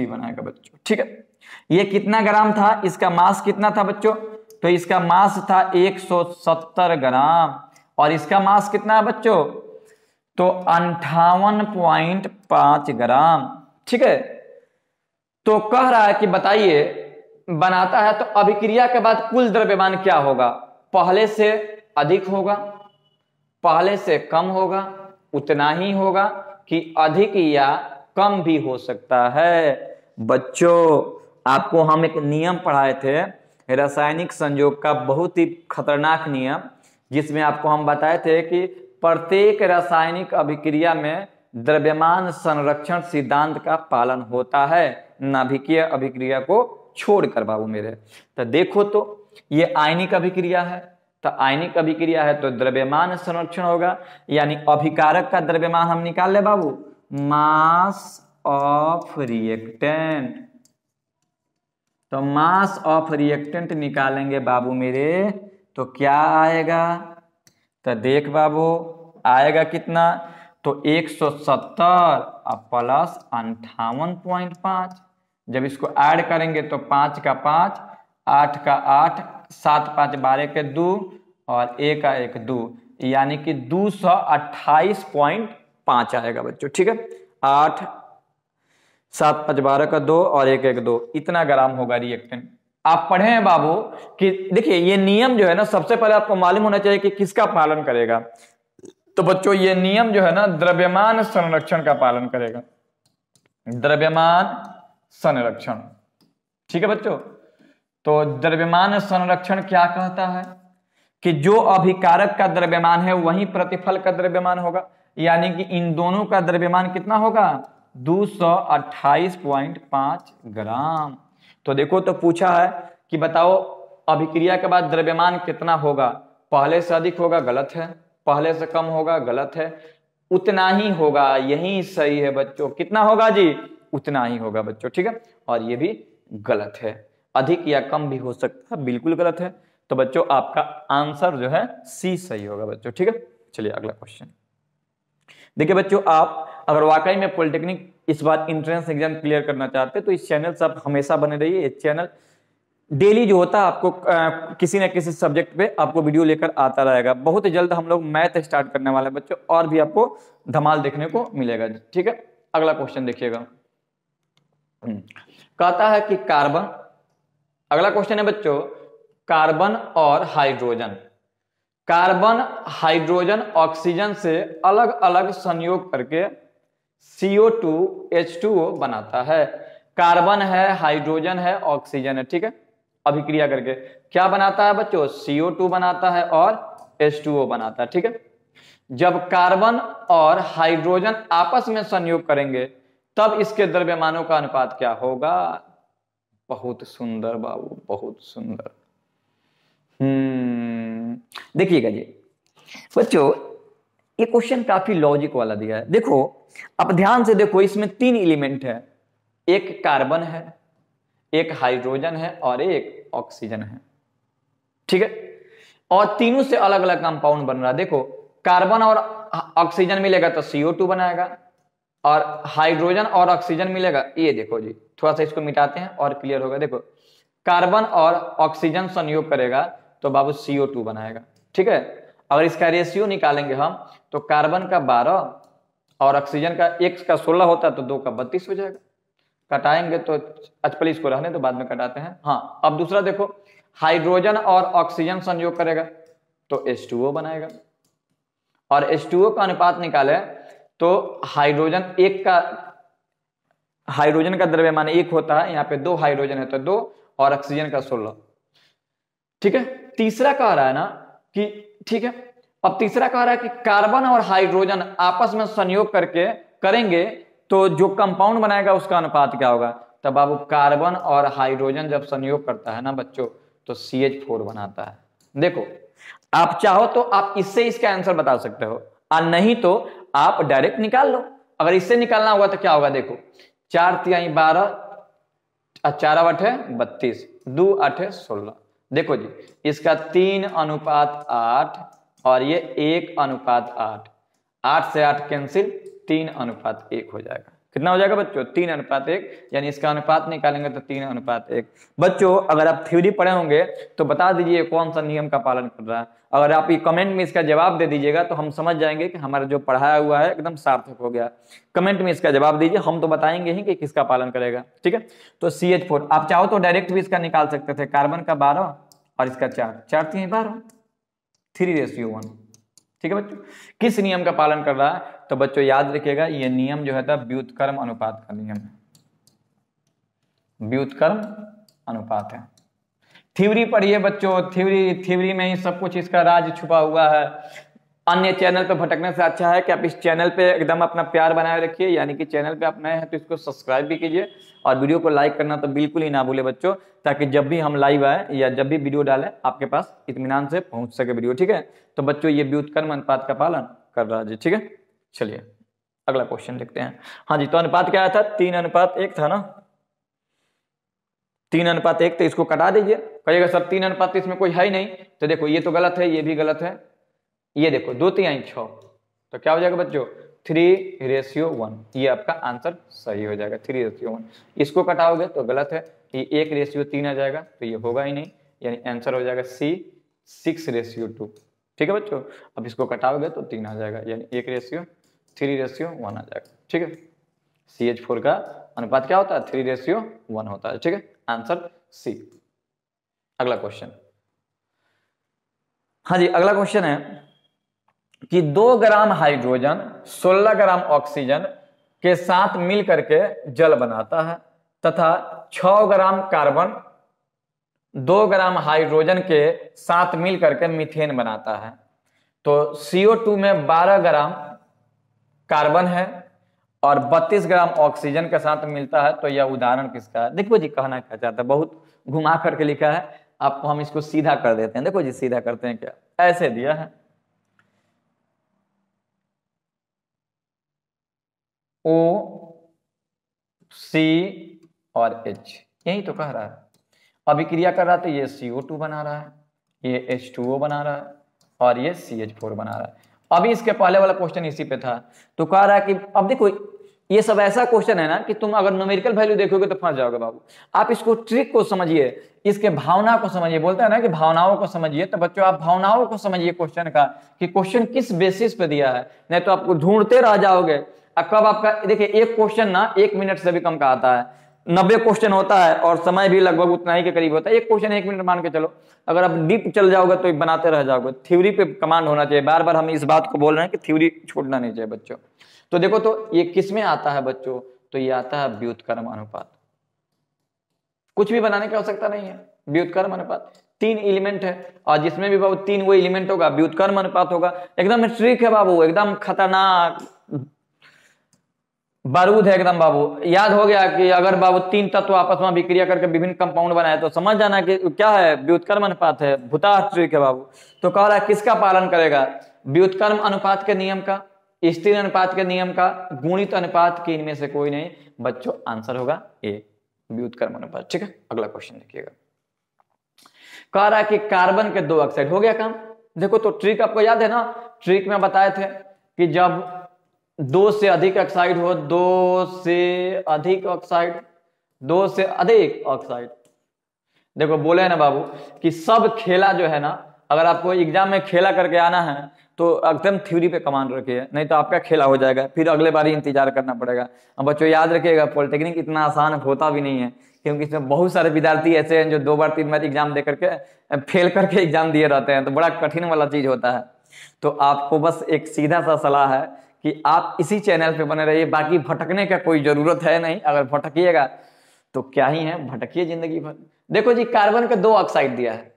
बनाएगा बच्चों, ठीक है। ये कितना ग्राम था, इसका मास कितना था बच्चों, तो इसका मास था 170 ग्राम, और इसका मास कितना है बच्चों, तो 58.5 ग्राम, ठीक है। तो कह रहा है कि बताइए बनाता है तो अभिक्रिया के बाद कुल द्रव्यमान क्या होगा, पहले से अधिक होगा, पहले से कम होगा, उतना ही होगा, कि अधिक या कम भी हो सकता है। बच्चों आपको हम एक नियम पढ़ाए थे रासायनिक संयोग का, बहुत ही खतरनाक नियम, जिसमें आपको हम बताए थे कि प्रत्येक रासायनिक अभिक्रिया में द्रव्यमान संरक्षण सिद्धांत का पालन होता है, नाभिकीय अभिक्रिया को छोड़कर बाबू मेरे। तो देखो तो ये आयनिक अभिक्रिया है, तो आयनिक अभिक्रिया है तो द्रव्यमान संरक्षण होगा, यानी अभिकारक का द्रव्यमान हम निकाल ले बाबू, मास ऑफ रिएक्टेंट। तो मास ऑफ रिएक्टेंट निकालेंगे बाबू मेरे, तो क्या आएगा, तो देख बाबू आएगा कितना, तो 170 प्लस 58.5। जब इसको ऐड करेंगे तो 5 का 5, 8 का 8, 7 5 12 के 2 और 1 का 1 2, यानी कि 228.5 आएगा बच्चों, ठीक है। 8 7 5 12 का 2 और 1 1 2, इतना ग्राम होगा रिएक्टेंट। आप पढ़े हैं बाबू कि देखिए ये नियम जो है ना, सबसे पहले आपको मालूम होना चाहिए कि किसका पालन करेगा। तो बच्चों ये नियम जो है ना द्रव्यमान संरक्षण का पालन करेगा, द्रव्यमान संरक्षण, ठीक है बच्चों। तो द्रव्यमान संरक्षण क्या कहता है कि जो अभिकारक का द्रव्यमान है वही प्रतिफल का द्रव्यमान होगा, यानी कि इन दोनों का द्रव्यमान कितना होगा, 228.5 ग्राम। तो देखो तो पूछा है कि बताओ अभिक्रिया के बाद द्रव्यमान कितना होगा, पहले से अधिक होगा, गलत है, पहले से कम होगा, गलत है, उतना ही होगा, यही सही है बच्चों। कितना होगा जी, उतना ही होगा बच्चों, ठीक है। और ये भी गलत है। अधिक या कम भी हो सकता है, बिल्कुल गलत है। तो बच्चों आपका आंसर जो है सी सही होगा बच्चों, ठीक है। चलिए अगला क्वेश्चन देखिए बच्चों, आप अगर वाकई में पॉलिटेक्निक इस बार इंट्रेंस एग्जाम क्लियर करना चाहते हैं तो इस चैनल से आप हमेशा बने रहिए। ये चैनल डेली जो होता है आपको किसी न किसी सब्जेक्ट पे आपको वीडियो लेकर आता रहेगा। बहुत ही जल्द हम लोग मैथ स्टार्ट करने वाले हैं बच्चों, और भी आपको धमाल देखने को मिलेगा, ठीक है। अगला क्वेश्चन देखिएगा, कहता है कि कार्बन, अगला क्वेश्चन है बच्चों, कार्बन और हाइड्रोजन, कार्बन हाइड्रोजन ऑक्सीजन से अलग अलग संयोग करके CO2 H2O बनाता है। कार्बन है, हाइड्रोजन है, ऑक्सीजन है, ठीक है। अभिक्रिया करके क्या बनाता है बच्चों, CO2 बनाता है और H2O बनाता है, ठीक है। जब कार्बन और हाइड्रोजन आपस में संयोग करेंगे तब इसके द्रव्यमानों का अनुपात क्या होगा। बहुत सुंदर बाबू, बहुत सुंदर। देखिएगा जी बच्चों, ये क्वेश्चन काफी लॉजिक वाला दिया है। देखो अब ध्यान से देखो, इसमें 3 एलिमेंट है, एक कार्बन है, एक हाइड्रोजन है और एक ऑक्सीजन है, ठीक है। और तीनों से अलग अलग कंपाउंड बन रहा है। देखो कार्बन और ऑक्सीजन मिलेगा तो CO2 बनाएगा, और हाइड्रोजन और ऑक्सीजन मिलेगा, ये देखो जी, थोड़ा सा इसको मिटाते हैं और क्लियर होगा। देखो कार्बन और ऑक्सीजन संयोग करेगा तो बाबू CO2 बनाएगा, ठीक है। अगर इसका रेशियो निकालेंगे हम तो कार्बन का 12 और ऑक्सीजन का 1 का 16 होता है तो 2 का 32 हो जाएगा। कटाएंगे तो पहले इसको रहने तो बाद में कटाते हैं। हाँ अब दूसरा देखो, हाइड्रोजन और ऑक्सीजन संयोग करेगा तो H2O बनाएगा, और H2O का अनुपात निकाले तो हाइड्रोजन का द्रव्यमान 1 होता है, यहाँ पे 2 हाइड्रोजन है तो 2 और ऑक्सीजन का 16, ठीक है। तीसरा कह रहा है ना कि, ठीक है, अब तीसरा कह रहा है कि कार्बन और हाइड्रोजन आपस में संयोग करेंगे तो जो कंपाउंड बनाएगा उसका अनुपात क्या होगा। तब बाबू कार्बन और हाइड्रोजन जब संयोग करता है ना बच्चों तो CH4 बनाता है। देखो आप चाहो तो आप इससे इसका आंसर बता सकते हो, और नहीं तो आप डायरेक्ट निकाल लो। अगर इससे निकालना होगा तो क्या होगा, देखो 4 तिहाई 12, 4 8 32, 2 8 16। देखो जी इसका 3:8 और ये 1:8, 8 से 8 कैंसिल, 3:1 हो जाएगा। कितना हो जाएगा बच्चों, 3:1, यानी इसका अनुपात निकालेंगे तो 3:1। बच्चों अगर आप थ्योरी पढ़े होंगे तो बता दीजिए कौन सा नियम का पालन कर रहा है। अगर आप ये कमेंट में इसका जवाब दे दीजिएगा तो हम समझ जाएंगे कि हमारा जो पढ़ाया हुआ है एकदम सार्थक हो गया। कमेंट में इसका जवाब दीजिए, हम तो बताएंगे ही कि किसका पालन करेगा, ठीक है। तो CH4 आप चाहो तो डायरेक्ट भी इसका निकाल सकते थे, कार्बन का 12 और इसका 4, 4 3 12, 3:1, ठीक है बच्चों। किस नियम का पालन कर रहा है, तो बच्चों याद रखिएगा ये नियम जो है था व्युत्क्रम अनुपात का नियम है, व्युत्क्रम अनुपात है। थ्योरी पढ़िए बच्चों, थ्योरी में ही सब कुछ इसका राज छुपा हुआ है। अन्य चैनल पे भटकने से अच्छा है कि आप इस चैनल पे एकदम अपना प्यार बनाए रखिए, यानी कि चैनल पे आप नए हैं तो इसको सब्सक्राइब भी कीजिए और वीडियो को लाइक करना तो बिल्कुल ही ना भूले बच्चों, ताकि जब भी हम लाइव आए या जब भी वीडियो डालें आपके पास इत्मीनान से पहुंच सके वीडियो, ठीक है। तो बच्चों ये व्युत्क्रम अनुपात का पालन कर रहा है, ठीक है। चलिए अगला क्वेश्चन देखते हैं। हाँ जी, तो अनुपात क्या आया था, 3:1 था ना, 3:1, तो इसको कटा दीजिए। कहिएगा सर 3:1 इसमें कोई है ही नहीं, तो देखो ये तो गलत है, ये भी गलत है, ये देखो 2 3 6, तो क्या हो जाएगा बच्चों 3:1, ये आपका आंसर सही हो जाएगा 3:1। इसको कटाओगे तो गलत है, ये 1:3 आ जाएगा तो ये होगा ही नहीं, यानी आंसर हो जाएगा C 6:2, ठीक है बच्चों। अब इसको कटाओगे तो 3 आ जाएगा, यानी 1:3:1 आ जाएगा, ठीक है। CH4 का अनुपात क्या होता है, 3:1 होता है, ठीक है। Answer C। अगला क्वेश्चन, हाँ जी अगला क्वेश्चन है कि 2 ग्राम हाइड्रोजन 16 ग्राम ऑक्सीजन के साथ मिल करके जल बनाता है तथा 6 ग्राम कार्बन 2 ग्राम हाइड्रोजन के साथ मिल करके मीथेन बनाता है। तो CO2 में 12 ग्राम कार्बन है और 32 ग्राम ऑक्सीजन के साथ मिलता है, तो यह उदाहरण किसका है। देखो जी कहना क्या चाहता है, बहुत घुमा करके लिखा है, आपको हम इसको सीधा कर देते हैं। देखो जी सीधा करते हैं, क्या ऐसे दिया है O C और H, यही तो कह रहा है। अभिक्रिया कर रहा है तो ये CO2 बना रहा है, ये H2O बना रहा है और ये CH4 बना रहा है। अभी इसके पहले वाला क्वेश्चन इसी पे था, तो कह रहा है कि अब देखो ये सब ऐसा क्वेश्चन है ना कि तुम अगर न्यूमेरिकल वैल्यू देखोगे तो फंस जाओगे बाबू। आप इसको ट्रिक को समझिए, इसके भावना को समझिए, बोलता है ना कि भावनाओं को समझिए, तो बच्चों आप भावनाओं को समझिए क्वेश्चन का, कि क्वेश्चन किस बेसिस पे दिया है, नहीं तो आपको ढूंढते रह जाओगे। कब आपका देखिए एक क्वेश्चन ना 1 मिनट से भी कम का आता है, 90 क्वेश्चन होता है और समय भी लगभग उतना ही के करीब होता है। एक क्वेश्चन 1 मिनट मान के चलो, अगर आप डीप चल जाओगे तो बनाते रह जाओगे। थ्योरी पे कमांड होना चाहिए, बार बार हम इस बात को बोल रहे हैं कि थ्योरी छोड़ना नहीं चाहिए बच्चों। तो देखो तो ये किस में आता है बच्चों, तो ये आता है व्युत्क्रम अनुपात। कुछ भी बनाने की आवश्यकता नहीं है, व्युत्क्रम अनुपात 3 एलिमेंट है और जिसमें भी बाबू 3 वो एलिमेंट होगा व्युत्क्रम अनुपात होगा। एकदम ट्रिक है बाबू, एकदम खतरनाक बारूद है एकदम बाबू। याद हो गया कि अगर बाबू 3 तत्व आपस में अभिक्रिया करके विभिन्न कंपाउंड बनाए तो समझ जाना कि क्या है, व्युत्क्रम अनुपात है, भूताह ट्रिक है बाबू। तो कह रहा है किसका पालन करेगा, व्युत्क्रम अनुपात के नियम का, स्थिर अनुपात के नियम का, गुणित अनुपात के, इनमें से कोई नहीं बच्चों। आंसर होगा ए, व्युत्क्रम अनुपात। ठीक है, अगला क्वेश्चन देखिएगा। कह रहा है कि कार्बन के 2 ऑक्साइड, हो गया काम। देखो तो ट्रिक आपको याद है ना, ट्रिक में बताए थे कि जब 2 से अधिक ऑक्साइड हो, 2 से अधिक ऑक्साइड, 2 से अधिक ऑक्साइड, देखो बोले ना बाबू कि सब खेला जो है ना, अगर आपको एग्जाम में खेला करके आना है तो एकदम थ्योरी पे कमांड रखिए, नहीं तो आपका खेला हो जाएगा, फिर अगले बार ही इंतजार करना पड़ेगा। अब बच्चों याद रखिएगा पॉलिटेक्निक इतना आसान होता भी नहीं है, क्योंकि इसमें बहुत सारे विद्यार्थी ऐसे हैं जो 2 बार 3 बार एग्जाम दे करके फेल करके एग्जाम दिए रहते हैं, तो बड़ा कठिन वाला चीज होता है। तो आपको बस एक सीधा सा सलाह है कि आप इसी चैनल पे बने रहिए, बाकी भटकने का कोई जरूरत है नहीं। अगर भटकिएगा तो क्या ही है, भटकिए जिंदगी भर। देखो जी कार्बन के 2 ऑक्साइड दिया है,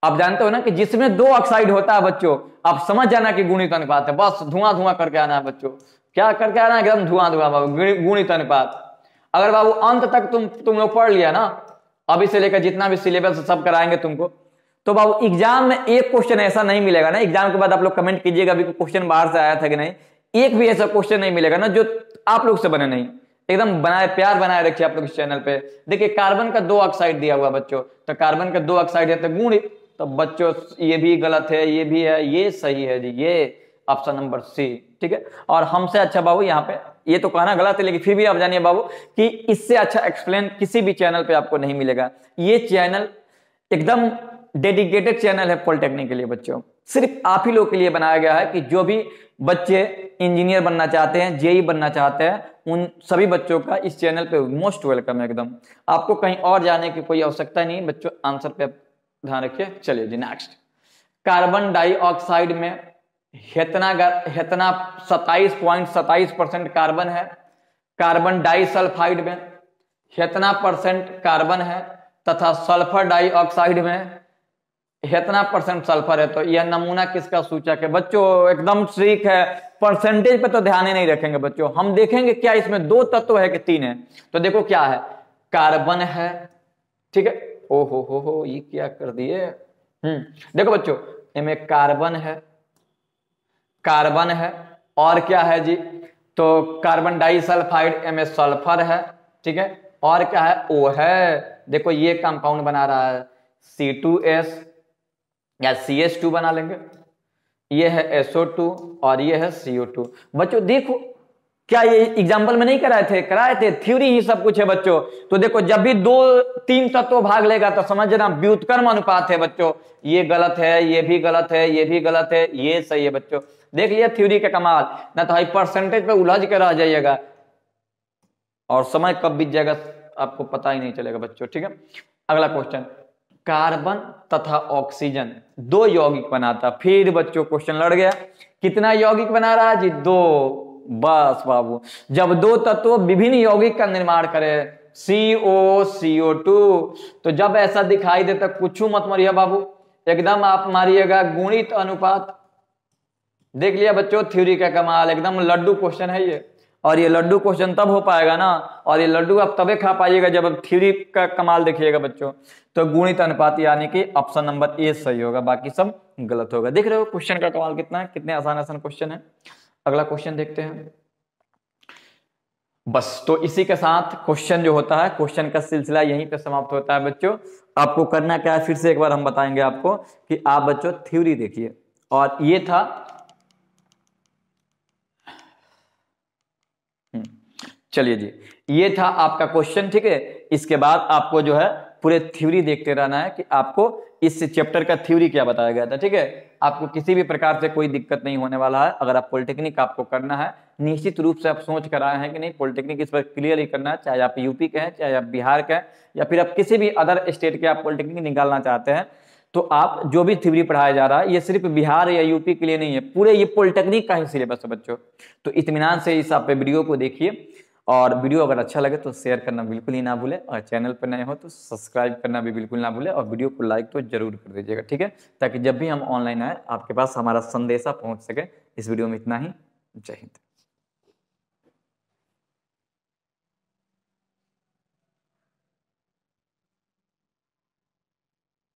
आप जानते हो ना कि जिसमें 2 ऑक्साइड होता है बच्चों, आप समझ जाना कि गुणित अनुपात है। बस धुआं धुआं करके आना है बच्चों, क्या करके आना है, एकदम धुआं धुआं बाबू, गुणित अनुपात। अगर बाबू अंत तक तुम लोग पढ़ लिया ना, अभी से लेकर जितना भी सिलेबस सब कराएंगे तुमको, तो बाबू एग्जाम में एक क्वेश्चन ऐसा नहीं मिलेगा ना, एग्जाम के बाद आप लोग कमेंट कीजिएगा अभी क्वेश्चन बाहर से आया था कि नहीं, एक भी ऐसा क्वेश्चन नहीं मिलेगा ना जो आप लोग से बने नहीं। एकदम बनाए, प्यार बनाए रखिए आप लोग इस चैनल पे। देखिए कार्बन का 2 ऑक्साइड दिया हुआ बच्चों, तो कार्बन का 2 ऑक्साइड है तो गुणित, तो बच्चों ये भी गलत है, ये भी है, ये सही है जी, ये ऑप्शन नंबर सी। ठीक है, और हमसे अच्छा बाबू यहाँ पे ये तो कहना गलत है, लेकिन फिर भी आप जानिए बाबू कि इससे अच्छा एक्सप्लेन किसी भी चैनल पे आपको नहीं मिलेगा। ये चैनल एकदम डेडिकेटेड चैनल है पॉलिटेक्निक के लिए बच्चों, सिर्फ आप ही लोग के लिए बनाया गया है कि जो भी बच्चे इंजीनियर बनना चाहते हैं, जेई बनना चाहते हैं, उन सभी बच्चों का इस चैनल पे मोस्ट वेलकम है एकदम। आपको कहीं और जाने की कोई आवश्यकता नहीं बच्चों, आंसर पे ध्यान रखिए। चलिए जी नेक्स्ट, कार्बन डाइऑक्साइड में हेतना 27.27% कार्बन है, कार्बन डाइसल्फाइड में हेतना % कार्बन है, तथा सल्फर डाइऑक्साइड में हेतना % सल्फर है। तो यह नमूना किसका सूचक है बच्चों, एकदम ठीक है। परसेंटेज पे तो ध्यान ही नहीं रखेंगे बच्चों, हम देखेंगे क्या इसमें 2 तत्व है कि 3 है। तो देखो क्या है, कार्बन है, ठीक है, ओ हो ये क्या कर दिए। देखो बच्चों इनमें कार्बन है, कार्बन है और क्या है जी, तो कार्बन डाइसल्फाइड में सल्फर है, ठीक है, और क्या है, ओ है। देखो ये कंपाउंड बना रहा है C2S या CH2 बना लेंगे, ये है SO2 और ये है CO2। बच्चों देखो क्या ये एग्जाम्पल में नहीं कराए थे, थ्योरी ही सब कुछ है बच्चों। तो देखो जब भी 2-3 तत्व भाग लेगा तो समझना व्युत्क्रम अनुपात है बच्चों। ये गलत है, ये भी गलत है, ये भी गलत है, ये सही है बच्चों। देख लिया थ्योरी का कमाल, ना तो हाई परसेंटेज पे उलझ के रह जाइएगा और समय कब बीत जाएगा आपको पता ही नहीं चलेगा बच्चों। ठीक है, अगला क्वेश्चन, कार्बन तथा ऑक्सीजन 2 यौगिक बनाता। फिर बच्चों क्वेश्चन लड़ गया, कितना यौगिक बना रहा है जी, 2। बस बाबू जब 2 तत्व विभिन्न यौगिक का निर्माण करे CO2, तो जब ऐसा दिखाई देता कुछ मत मारिए बाबू, एकदम आप मारिएगा गुणित अनुपात। देख लिया बच्चों थ्योरी का कमाल, एकदम लड्डू क्वेश्चन है ये। और ये लड्डू क्वेश्चन तब हो पाएगा ना, और ये लड्डू आप तबे खा पाइएगा जब आप थ्योरी का कमाल देखिएगा बच्चों। तो गुणित अनुपात यानी कि ऑप्शन नंबर ए सही होगा, बाकी सब गलत होगा। देख रहे हो क्वेश्चन का कमाल कितना है, कितने आसान आसान क्वेश्चन है। अगला क्वेश्चन देखते हैं, बस तो इसी के साथ क्वेश्चन जो होता है, क्वेश्चन का सिलसिला यहीं पे समाप्त होता है बच्चों। आपको करना क्या है, फिर से एक बार हम बताएंगे आपको कि आप बच्चों थ्योरी देखिए, और ये था चलिए जी, ये था आपका क्वेश्चन, ठीक है। इसके बाद आपको जो है पूरे थ्योरी देखते रहना है कि आपको इस चैप्टर का थ्योरी क्या बताया गया था, ठीक है। आपको किसी भी प्रकार से कोई दिक्कत नहीं होने वाला है। अगर आप पॉलिटेक्निक आपको करना है, निश्चित रूप से आप सोच कर आए हैं कि नहीं पॉलिटेक्निक इस पर क्लियर ही करना है, चाहे आप यूपी के हैं, चाहे आप बिहार के हैं, या फिर आप किसी भी अदर स्टेट के आप पॉलिटेक्निक निकालना चाहते हैं, तो आप जो भी थ्योरी पढ़ाया जा रहा है ये सिर्फ बिहार या यूपी के लिए नहीं है, पूरे ये पॉलिटेक्निक का ही सिलेबस है बच्चों। तो इत्मीनान से इस आप वीडियो को देखिए, और वीडियो अगर अच्छा लगे तो शेयर करना बिल्कुल ही ना भूले, और चैनल पर नए हो तो सब्सक्राइब करना भी बिल्कुल ना भूले, और वीडियो को लाइक तो जरूर कर दीजिएगा, ठीक है, ताकि जब भी हम ऑनलाइन आए आपके पास हमारा संदेशा पहुंच सके। इस वीडियो में इतना ही। जय हिंद।